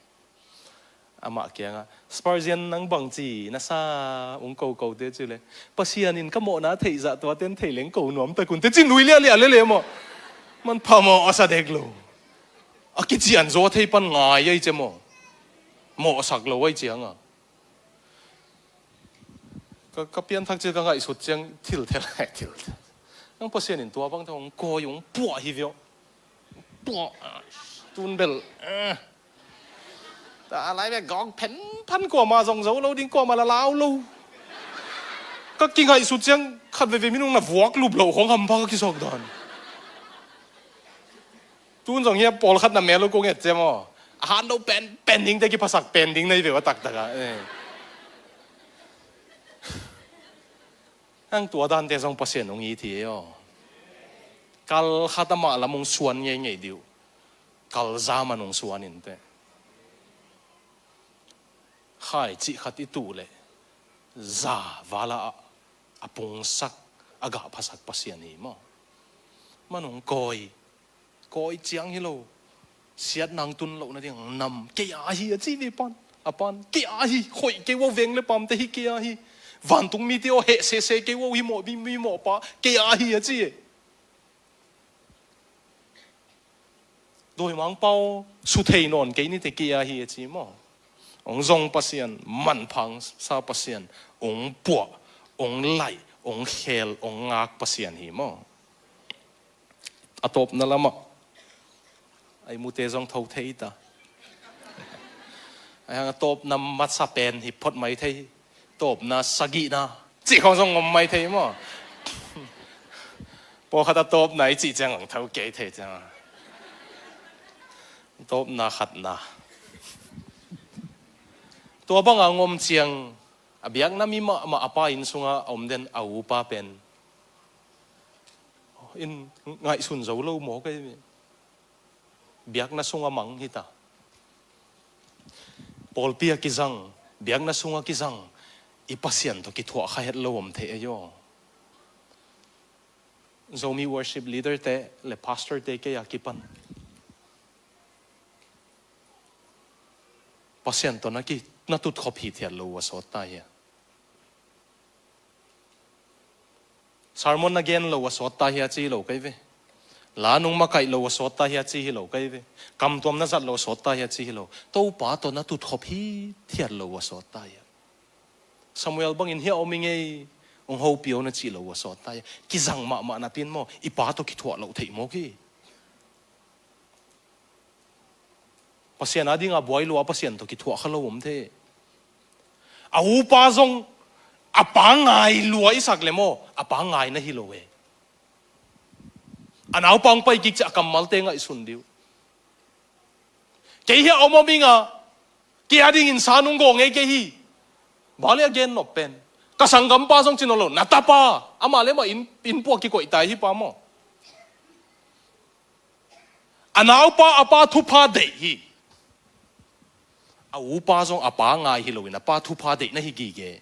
阿媽講啊 ，Pasian 能幫住那啥，我高啲之類。Pasian 因咁冇那睇實多啲睇領高孬，但係佢真累咧麼？มันพามาอาศัยเด็กลูอากิจยันโจที่ปัญหาใหญ่จังมั้งหมอสักโลไว้จังอ่ะก็เปลี่ยนทักษิณก็ไงสุดจังทิลเท่าไรทิลนั่งPasianนี่ตัวบางทีมันก็ยังปวดหิวปวดตุนเบลแต่อะไรแบบกองพันกว่ามาส่งเสาเราดิ้งกว่ามาละล้าวลูก็กินไงสุดจังขัดไปไม่นุ่งน่ะวอกลูบเหล่าของคำพักกิสอกดอนตุนส่งเฮียปอลขัดน้ำแม่ลูกกูเงี้ยเจ้ามั้งอาหารเราเป็นดิ้งแต่กี่ภาษาเป็นดิ้งในเรื่องตักอะนั่งตัวด้านเตะส่งPasianตรงนี้ทีอ๋อกัลขัดมาละมงส่วนยังไงเดียวกัลจามันงส่วนนี่เตะขายจิขัดที่ตู้เลยซาวาลาอปงสักอากาภาษาPasianนี่มั้งมันงกอยเจียงฮิโลเสียดนางตุนโลนั่นเองนำเกียร์ฮีจีวีปันอปันเกียร์ฮีหอยเกวเวงเลยปั๊มแต่ฮีเกียร์ฮีวันตุงมีเดียวเฮเซเกวฮิโมบิมีโมปะเกียร์ฮีจีโดยมังเป้าสุดเทนอนเกนี่แต่เกียร์ฮีจีมั้งองจงPasianมันพังซาPasianองปัวองไหลองเฮลองงักPasianฮีมั้งอัตบนั่นละมั้งไอ้มูเตจงเท่าเทียตาไอ้หางตบนำมัดซาเป็นหิพดไม่เทียตบน่ะสกีน่ะจีของทรงงมไม่เทียมั้งพอขัดตบไหนจีจังของเท่าเกยเทียจังตบน่ะขัดน่ะตัวบังงมเชียงเบียกน้ำมีมาอป้าอินสุงะอมเดนเอาป้าเป็นอินไงสุนเจ้าเล่าหมอกันเบียกน่ะสุงะมังฮิตาปอลเปียกิจังเบียกน่ะสุงะกิจังอีPasianตัวกิถั่วข้าเห็ดเล่าอมเทยอโซมี worship leader เตะและ pastor เตะก็อยากกิปันPasianตัวนักกิน่าตุดขบหิเทียนโลวสดตายสารมนนักเกนโลวสดตายจีโลกันเวลานุงมาไก่โลวสดตายจีโลกันเวกำตัวนั้นจัดโลวสดตายจีโลตัวป้าตัวน่าตุดขบหิเทียนโลวสดตายซามูเอลบังอินเฮียอมิงเอองฮูปิโอน่าจีโลวสดตายกิจังมานาตินโมอีป้าตัวกิถั่วโลเทโมกีPasian adi nga buhay lo Pasian to kitwa kalawom te au pa zong apangay luwa isak le mo apangay na hilowe anaw pang pai gik sa kamal te nga isundiw kaya omomi nga kaya ding insanong go ngay kaya bali again no pen kasanggam pa zong sinolo natapa amale mo inpo kiko itay hi pa mo anaw pa apa thupa de hi au pa zong apa ngai hilowin apa thupa de na higige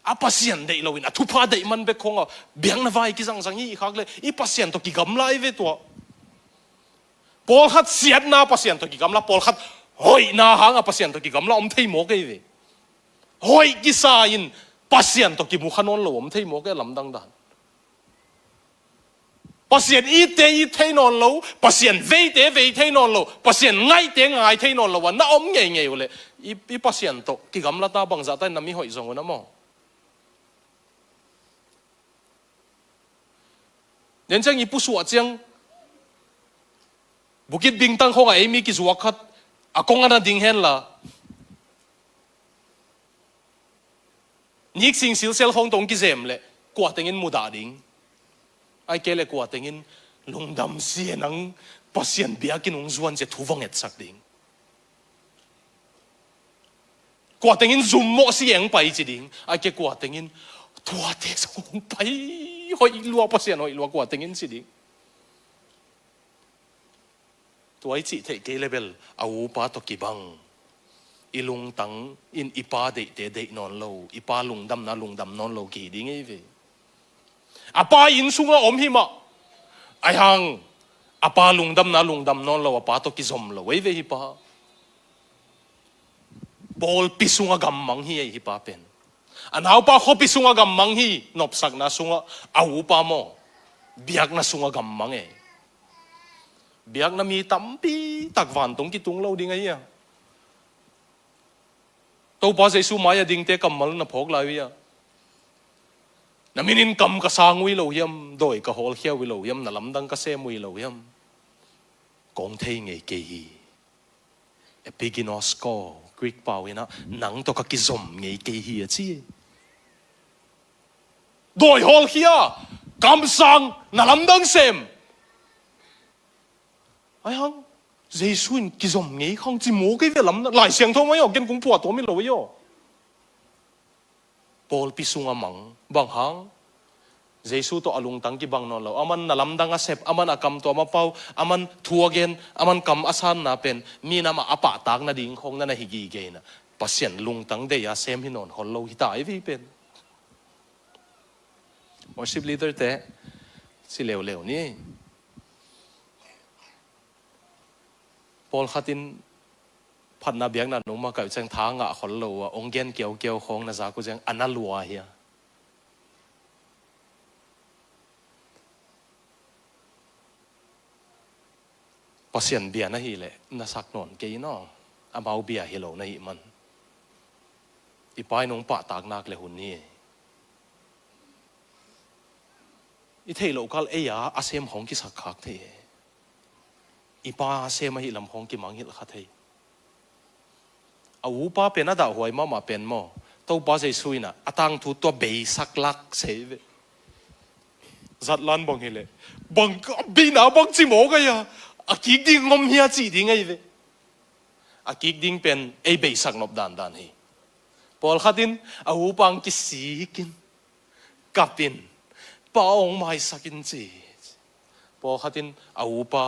Pasian de lowin thupa de man be khong biang na vai ki sang sang hi khak le i Pasian to ki gam lai ve to pol khat siat na Pasian to ki gam la pol khat hoi na hang Pasian to ki gam la om thei mo ke ve hoi ki sa in Pasian to ki mu khanon lo om thei mo ke lam dang dan Pasian i te non lo Pasian ve te non lo Pasian ngai te non lo na om nge le i Pasian to ki gam la ta bang za ta na mi hoi zong na mo nhân chang i pu suwa chang bukit bintang khong ai mi ki zuwa khat akong ana ding hen la nik sing sil sel hong tong ki zem le kwa tengin muda ding ai kele kwa tengin lungdam sian ang pasian biakin ung zuan je thuvang et sak ding kwa tengin zum mo siang pai chi ding ai ke kwa tengin tua te song pai hoi lua pasian hoi lua kwa tengin chi ding tuai chi the ke level au pa to ki bang ilung tang in ipa de non lo ipa lungdam non lo ki ding ei ve apa in sunga om hi ma ai hang apa lungdam non lo apa to ki zom lo ei ve hi pa bol pisunga gammang hi hi pa pen anau pa ho pisunga gammang hi nop sak na sunga au pa mo biak na sunga gammang e biak na mi tampi takwan tong ki tung lo ding ai ya tàu pa giê xu mai ding te kamal na phok lai ya na minin kam ka sang wi lo yam doi ka hol hiao wi lo yam na lam dang ka sem wi lo yam kong thei nge ke hi e beginner's score quick pau ina nang to ka ki zom nge ke hi a chi doi hol hia kam sang na lam dang sem ai hang giê xu in ki zom nge không chỉ mua cái việc lắm lại xiang thong mấy ở trên cũng phù tổ mi lối yo Paul pisunga mang bang hang giê xu to alung tang ki bang non lo aman na lam dang a sep aman akam to ma pau aman thu again aman kam asan na pen mi na ma apa tak na ding khong na higi ge na pasien lung tang de ya sem hinon hol lo hi tai vi pen worship leader te si leo ni Paul khatin phat na biang na numa ka chang tha nga khol lo wa ong gen keo khong na za ko jang analua hi pasian bia na hi le na sak non ke no amau bia hi lo na hi man ipai nong pa tak nak le hun ni i thei lo kal e ya asem hong ki sak khak the ipa se ma hi lam hong ki mang hil kha thei au pa pen ada hoi ma pen mo to pa sei suina atang thu to be sak lak se ve zat lan bong hile bang bi na bang chi mo ga ya a ki ding ngom hia chi ding ai ve a ki ding pen e be sak nop dan hi pol khatin au pang ki si kin kapin paong mai sakin chi pol khatin au pa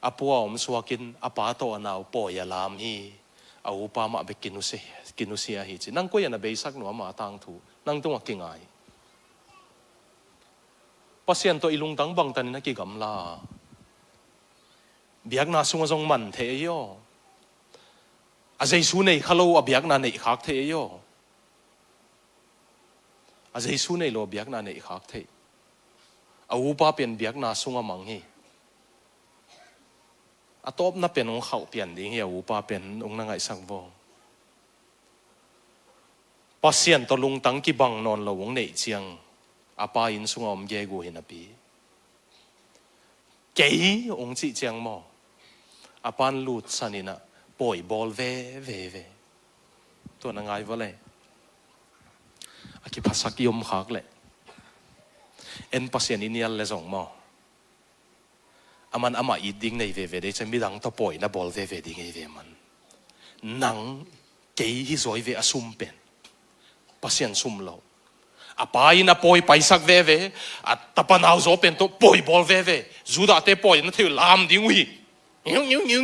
apua om suakin apa to anau po ya lam hi au pa ma be kinusia hi chi nang ko ya na be sak no ma tang thu nang tung kingai pasien to ilung tang bang tan na ki gam la biak na sunga jong man the yo a jai su nei khalo a biak na nei khak the yo a jai su nei lo biak na nei khak the au pa pen biak na sunga mang hi atop na pen ong khau pian ding hi u pa pen ong na ngai sang vo pasien to lung tang ki bang non lo ong nei chiang apa in sungom ge gu hin api ke ong chi chiang mo apan lut sanina poi bol ve to na ngai vale aki phasak yom khak le en pasien inial le zong mo aman ama i ding nei ve de chami dang to poi na bol ve ding ei ve man nang ke hi zoi ve asum pen pasien sum lo apai na poi paisak ve at tapanau zo pen to poi bol ve zuda te poi na thil lam ding wi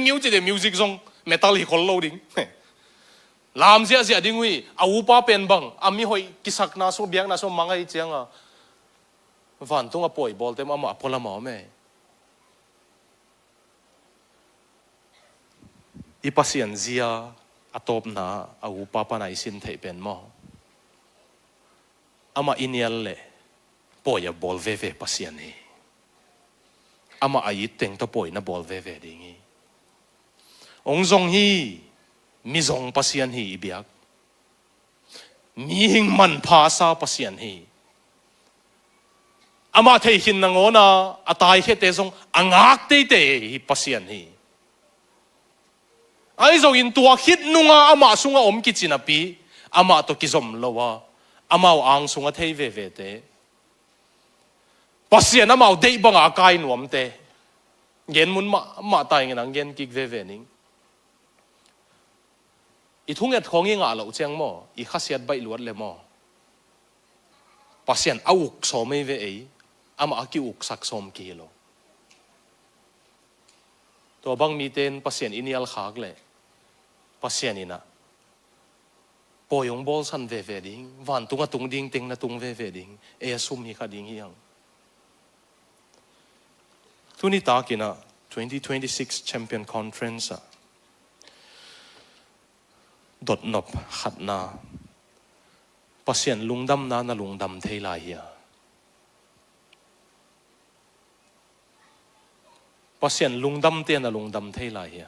new che de music song metal hi khol lo ding lam zia ding wi au pa pen bang ami hoi kisak na so biang na so mangai chianga van tung a poi bol te ma apola ma me ipasian zia atop na au papa na isin thei pen mo ama inial le poya bol ve pasian ni ama ai teng to poi na bol ve dingi ong zong hi mi zong pasian hi biak mi hing man pha sa pasian hi ama thei hin na ngona atai he te zong angak te hi pasian hi ai zo in tua khit nunga ama sunga om ki chinapi ama to ki zom lowa amao ang sunga thei ve ve te Pasian amao dei banga kai nuam te gen mun ma tai ngang gen kik ve ve ning I thung et khong nga lo chang mo I khasiat bai luat le mo Pasian auk so me ve ei ama ki uk sak som ki lo to bang mi ten Pasian inial khak le Pasian ina poyong bol san ve ve ding van tunga tung ding ting na tung ve ve ding e asum hi kha ding hiang tuni ta kina 2026 champion conference dot nop khat na Pasian lungdam na lungdam thei lai hi Pasian lungdam te na lungdam thei lai hi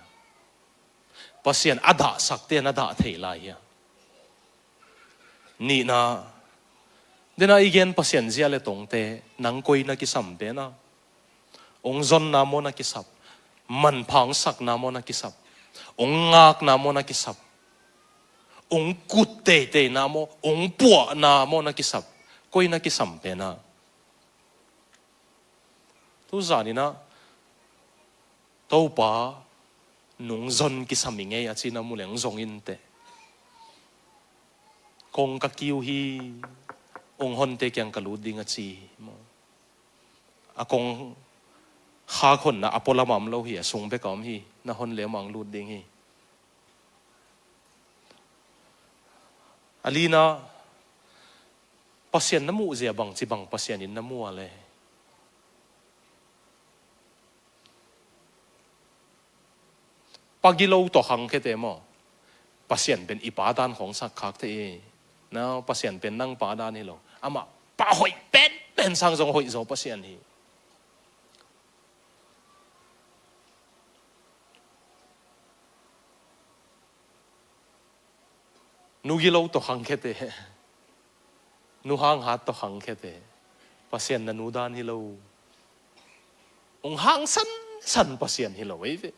Pasian ada sak te na da thei lai hi ni na dena igen Pasian zia le tong te nang koi na ki sam pe na ong zon na mo na ki sap man phang sak na mo na ki sap ong ngak na mo na ki sap ong kut te te na mo ong pua na mo na ki sap koi na ki sam pe na tu zani na to pa nung zon ki saminge a china mu leng zong in te kong ka kiu hi ong hon te kyang kalu ding a chi mo akong kha khon na apola mam lo hi sung be kam hi na hon le mang lut ding hi alina Pasian namu zia bang chi bang Pasian in namu ale pagilo to hang ke te mo Pasian ben ipadan khong sak khak te na Pasian ben nang pa dan hi lo ama pa hoi pen sang jong hoi zo Pasian hi nu gilo to hang ke te nu hang hat to hang ke te Pasian na nu dan hi lo ong hang san Pasian hi lo ve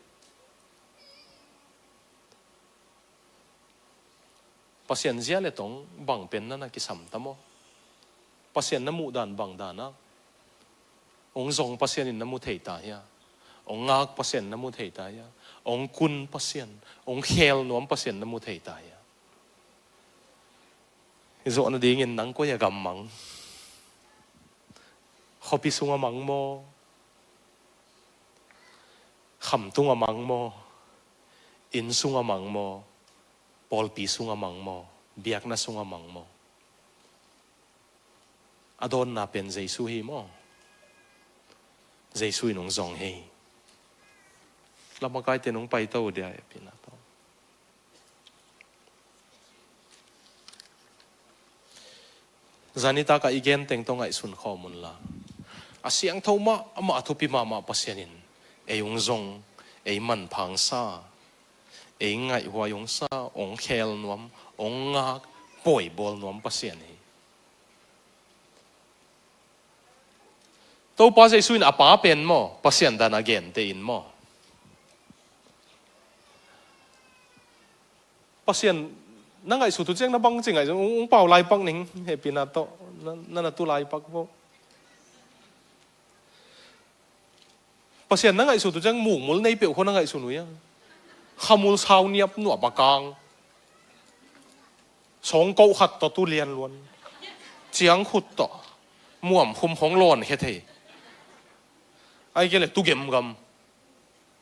Pasian zia le tong bang pen na ki sam tamo Pasian na mu dan bang dana ong zong Pasian in na mu thei ta ya ong ngak Pasian na mu thei ta ya ong kun Pasian ong khel nuam Pasian na mu thei ta ya zo na ding in nang ko ya gam mang khopi sunga mang mo kham tunga mang mo in sunga mang mo Paul pi sunga mang mo biak na sunga mang mo adon na pen Jesu hi mo Jesu nong zong hi lama kai te nong pai to dia pina to zanita ka igen teng tong ai sun khomun la asiang thoma ama athupi mama Pasianin eyung zong ei man phang sa ei ngai hua yong sa ong khel nuam ong ngak poi bol nuam Pasian hi to pa Jesu in apa pen mo Pasian dan again te in mo Pasian nangai su tu cheng na bang ching ai ong pau lai pak ning he pina to na tu lai pak po Pasian nangai su tu cheng mung mul nei pe ko nangai su nu ya khamul sao niap nu bakang song câu khát to tu liền luôn chiang khut to muam khum hong lon he thei ai cái này tu gem gam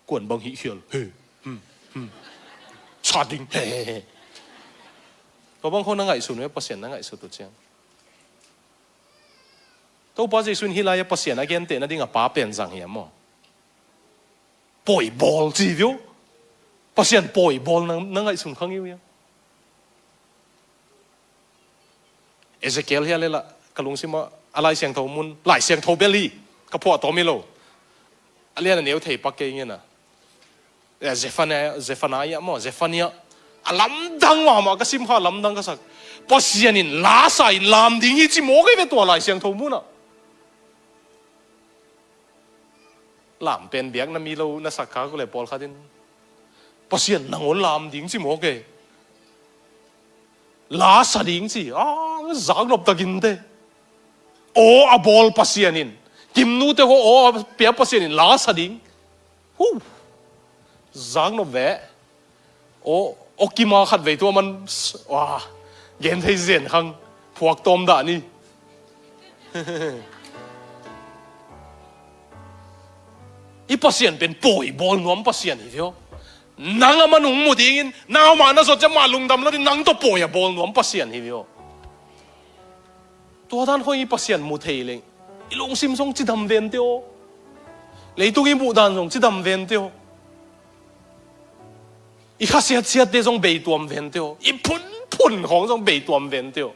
cuộn băng hỉ khiel sa ding he có băng không nangai su nu Pasian nangai su tu cheng to pa Jesu hi lai Pasian again te na ding a pa pen jang hi mo poi bol chi viu Pasian poi bol nangai sun khang yu ya Ezekiel hi lela kalung sima alai siang tho mun lai siang tho beli ka pho to mi lo alian neu thei pak ke ngena Zephaniah mo Zephaniah alam dang ma ka sim ha lam dang ka sak Pasian in la sai lam ding hi chi mo ke ve to lai siang tho mun na lam pen biak na mi lo na sak kha ko le pol kha din Pasian nangon lam ding si mo ke la sa ding si zag nop takin te o a bol Pasianin kim nu te ko o pia Pasianin la sa ding zag nop ve o kima khat ve to man wa gen thei zen khang phuak tom da ni i Pasian pen poi bol nuam Pasian hi vio nang amanung mo dingin nang mana so cha malung dam la din nang to poi a bol nuam Pasian hi vio to dan hoi Pasian mu thei leng ilong sim song chi dam ven teo leitung i mu dan song chi dam ven teo i kha siat de song bei tuam ven teo i phun hong song bei tuam ven teo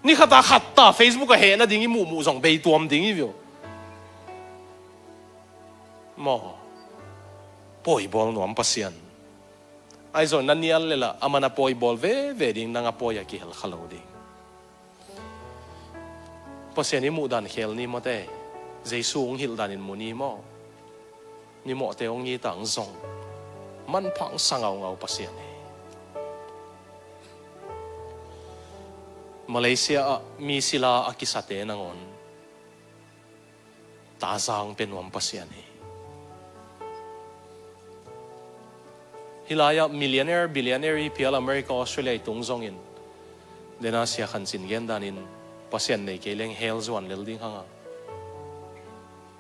ni khata khatta Facebook a he na ding i mu song bei tuam ding i vio mo poi bol nuam Pasian ai zo nan nial lela amana poi bol ve ding nanga poi a ki hel khalo ding Pasian ni mu dan khel ni mate Jesu ong hil dan in mu ni mo te ong ni tang zong man phang sangau Pasian ni Malaysia mi sila akisate nangon tazang penuam Pasian ni hilaya millionaire billionaire pial America Australia tung zongin dena sia khan sin gen danin Pasian nei keleng health one lelding hanga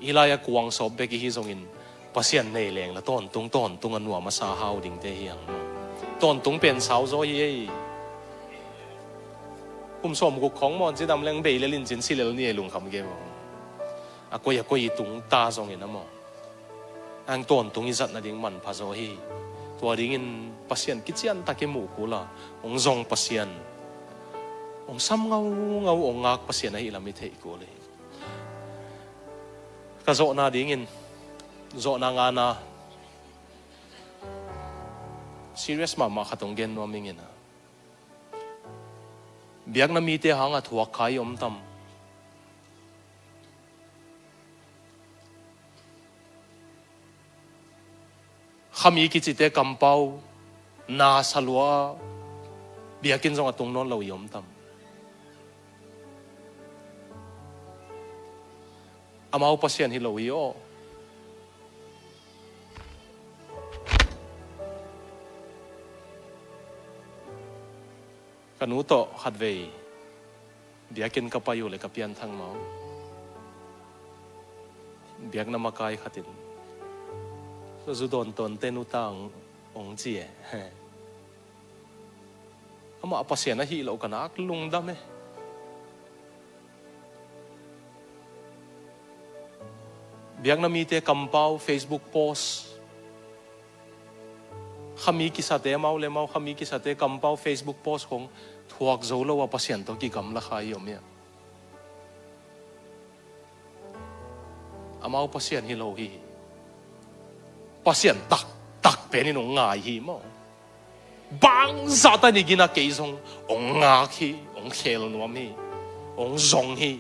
hilaya kuang sob be ki hi zongin Pasian nei leng la ton tung anwa masa hau ding te hiang ton tung pen sao zo hi som gu khong mon chi dam leng be le lin chin si le ni lung kham ge mo akoi tung ta zongin amo ang ton tung i zat na ding man pha zo hi tua dingin Pasian kichian takemu kula ong zong Pasian ong sam ngau ong ngak Pasian ai lamit hei ko le ka zo na dingin zo na nga na serious mama khatong gen no mingin biak na mi te hanga thuak khai om tam Khami ki chite kampau na salwa biakin zong atung non lo yom tam amau Pasian hi lo yo kanuto hadvei biakin kapayu le kapian thang mau biak na makai khatin so don tenu tang ong chi ama Pasian na hi lo kanak lung dam biak na mi te kampau Facebook post khami ki sate mau le mau khami ki sate kampau Facebook post kong thuak zo lo wa Pasian to ki kam la khai yom ya amau Pasian hi lo hi Pasian tak penin ong ngai hi mo bang zata ni gina keisong ong ngak hi ong khel nuam hi ong zong hi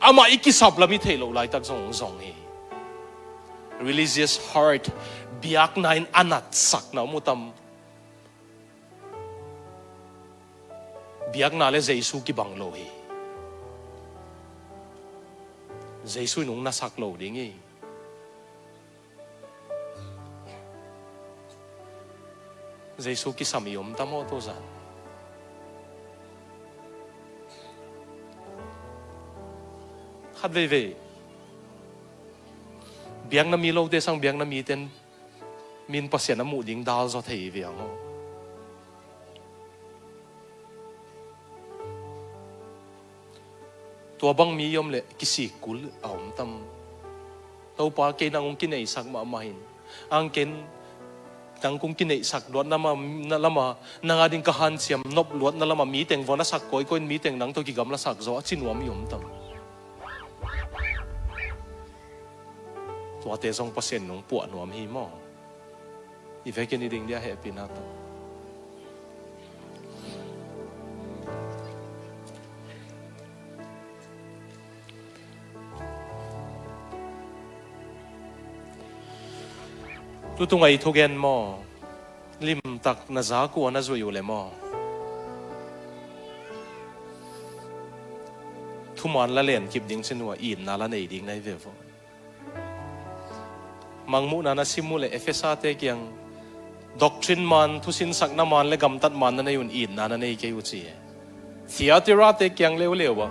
ama ikisap lami thelo lai tak zong hi religious heart biak nain anat sak na mutam biak na le Jesu ki banglo hi Jesu nung nasak lo ding hi Jesu ki samiyom tamo to zan khat ve biang na mi lo te sang biang na mi ten min Pasian na mu ding dal zo thei viang ho tua bang mi yom le kisi kul aum tam tau pa ke nang kinai sak ma mahin ang ken tang kung kinai sak luat na lama nangading kahan siam nop luat na lama meeting vona sak koi meeting nang to ki gamla sak zo chinuam yom tam tua te song Pasian nung puan nuam hi mo ivekin iding dia happy na to tu tu ngai thugen mo lim tak na za ku na zo yu le mo thu man la len kip ding senua in na la nei ding nai ve vo mangmu na na simule efesa te kyang doctrine man thu sin sak na man le gam tat man na nei un in na nei ke u chi theatera te kyang leu leu wa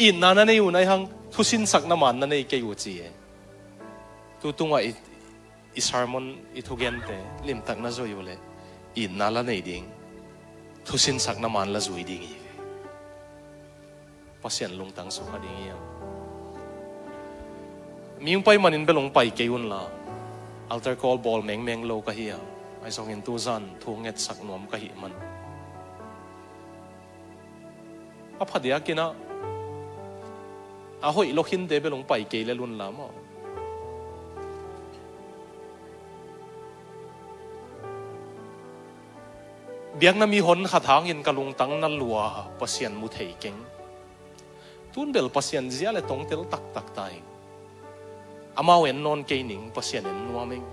in na nei un ai hang thu sin sak na man na nei ke u chi tu tunga i sermon i thugen te lim tak na zo yu le in na la nei ding thu sin sak na man la zui ding Pasian lung tang su ding yang miung pai manin belong pai ke un la altar call ball meng meng lo ka hiya ai song in tu zan thu nget sak nom ka hi man a phadia kina a hoi lokhin de belong pai ke le lun la mo biak na mi hon khathang in kalung tang na lua Pasian mu thei keng tun bel Pasian zia le tong tel tak tak tai amao en non ke ning Pasian en nuaming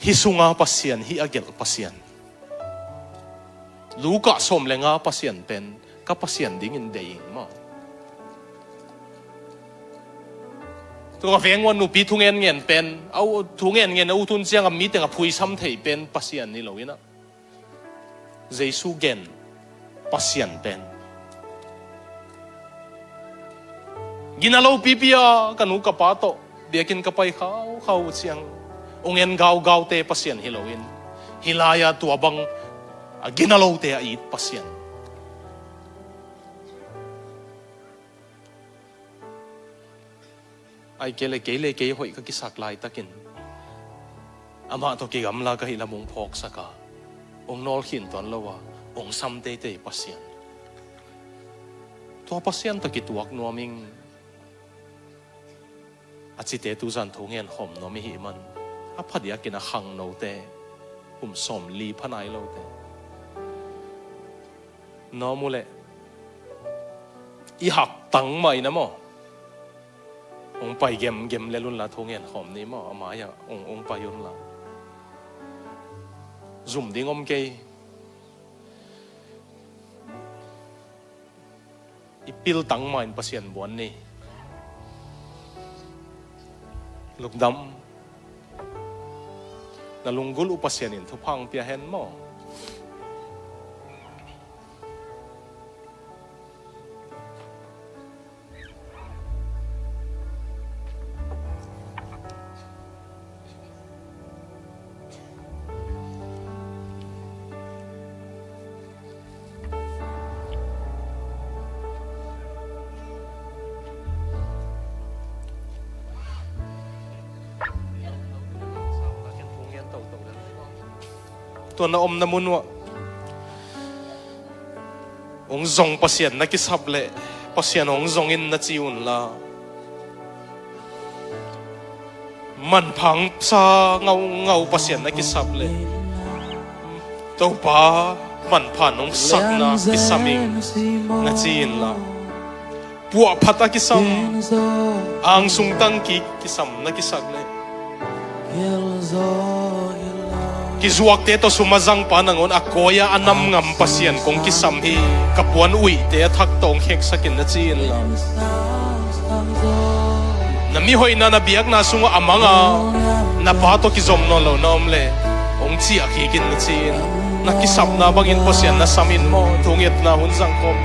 hi sunga Pasian hi agel Pasian luka som lenga Pasian pen ka Pasian ding in deing maตัวเวงวันนุปีทุ่งเงินเงินเป็นเอาทุ่งเงินเงินเอาทุนเสียงกับมีแต่กับผู้ซ้ำเทเป็นPasianนี่เราเนาะเจสุเกนPasianเป็นกินอะไรปีปีอ่ะกันนุกับป้าโตเบียกินกับไปเขาเสียงองเงินเกาเตPasianฮิโลวินฮิลายาตัวบังกินอะไรเตะอีดPasianไอ้เกลหอยก็กิสักลายตะกินอามาตัวกิกำลาก็หิละมงพอกสักาองนอลขินตอนละว่าองซ้ำเตะPasianตัวPasianตะกิตัวกนัวมิงอาจิเตตุจันทงเงินหอมนัวมิหิมันอาพัดยากินขังโนเตสมลีพนายโลเตนอมูเลอีหักตังใหม่นะมั้งองไปเกมเลลุนละทงเงินหอมนี่มั้งอามาอย่าองไปยุนละซุ่มดิ้งเกยอีพิลตังใหม่Pasianบวนนี่ลูกดำนั่งลุงกุลPasianอินทุพังเปียเห็นมั้งตัวน้าอมน้ำมุนวะองซงPasianนักกิสับเละPasianองซงอินนัดจิอุนละมันพังซาเงาPasianนักกิสับเละตัวป้ามันผ่านองสักนะกิสามิงนัดจิอินละปัวพัตกิสัมอ่างสุงตังกิสัมนักกิสักเละkizuak te to sumazang panangon akoya anam ngam Pasian kong kisam hi kapuan ui te thak tong hek sakin na chin la nami hoi na nabiak na sunga amanga na pato kizom no lo nom le ong chi akikin na chin na kisam na bangin Pasian na samin mo thungit na hunzang kom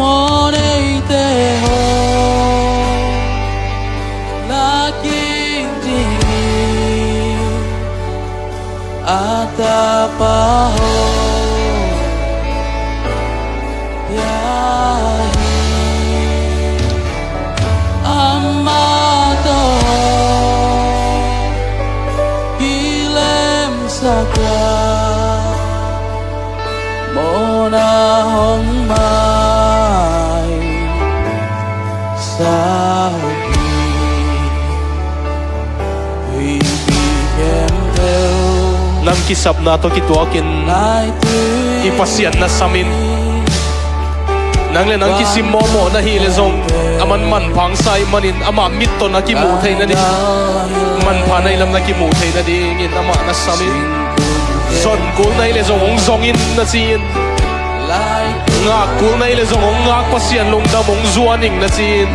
mo nei te ho laking atapaho yahi amato ilem sakra mona hong mai sahi we became nam kisap na to kituakin Pasian na samin nang le nang kisim mo mo na hi le zong aman man phang sai manin ama mit to na ki mu thei na ni man pha nai lam na ki mu thei na ding in ama na samin son kul nai le zong ong zong in na chin nga kul nai le zong ong ngak pasian lung da mong zuaning na chin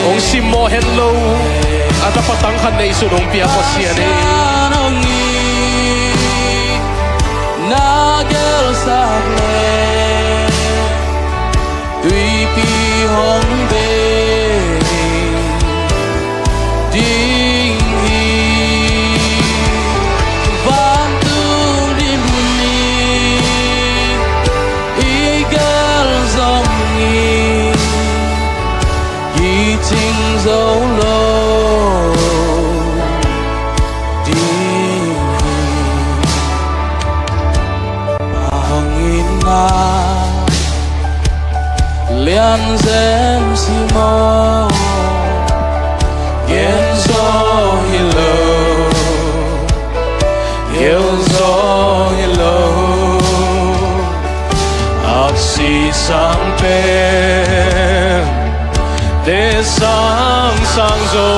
ong sim mo hello ata patang khan nei su dong pia pasian e na gel sak le tùy pi hong be ding hi van tu dim ni i gel zong ni yi ting dấu lo lian zem si mo gen zo hello gel zo hello ak si sang pe de sang sang zo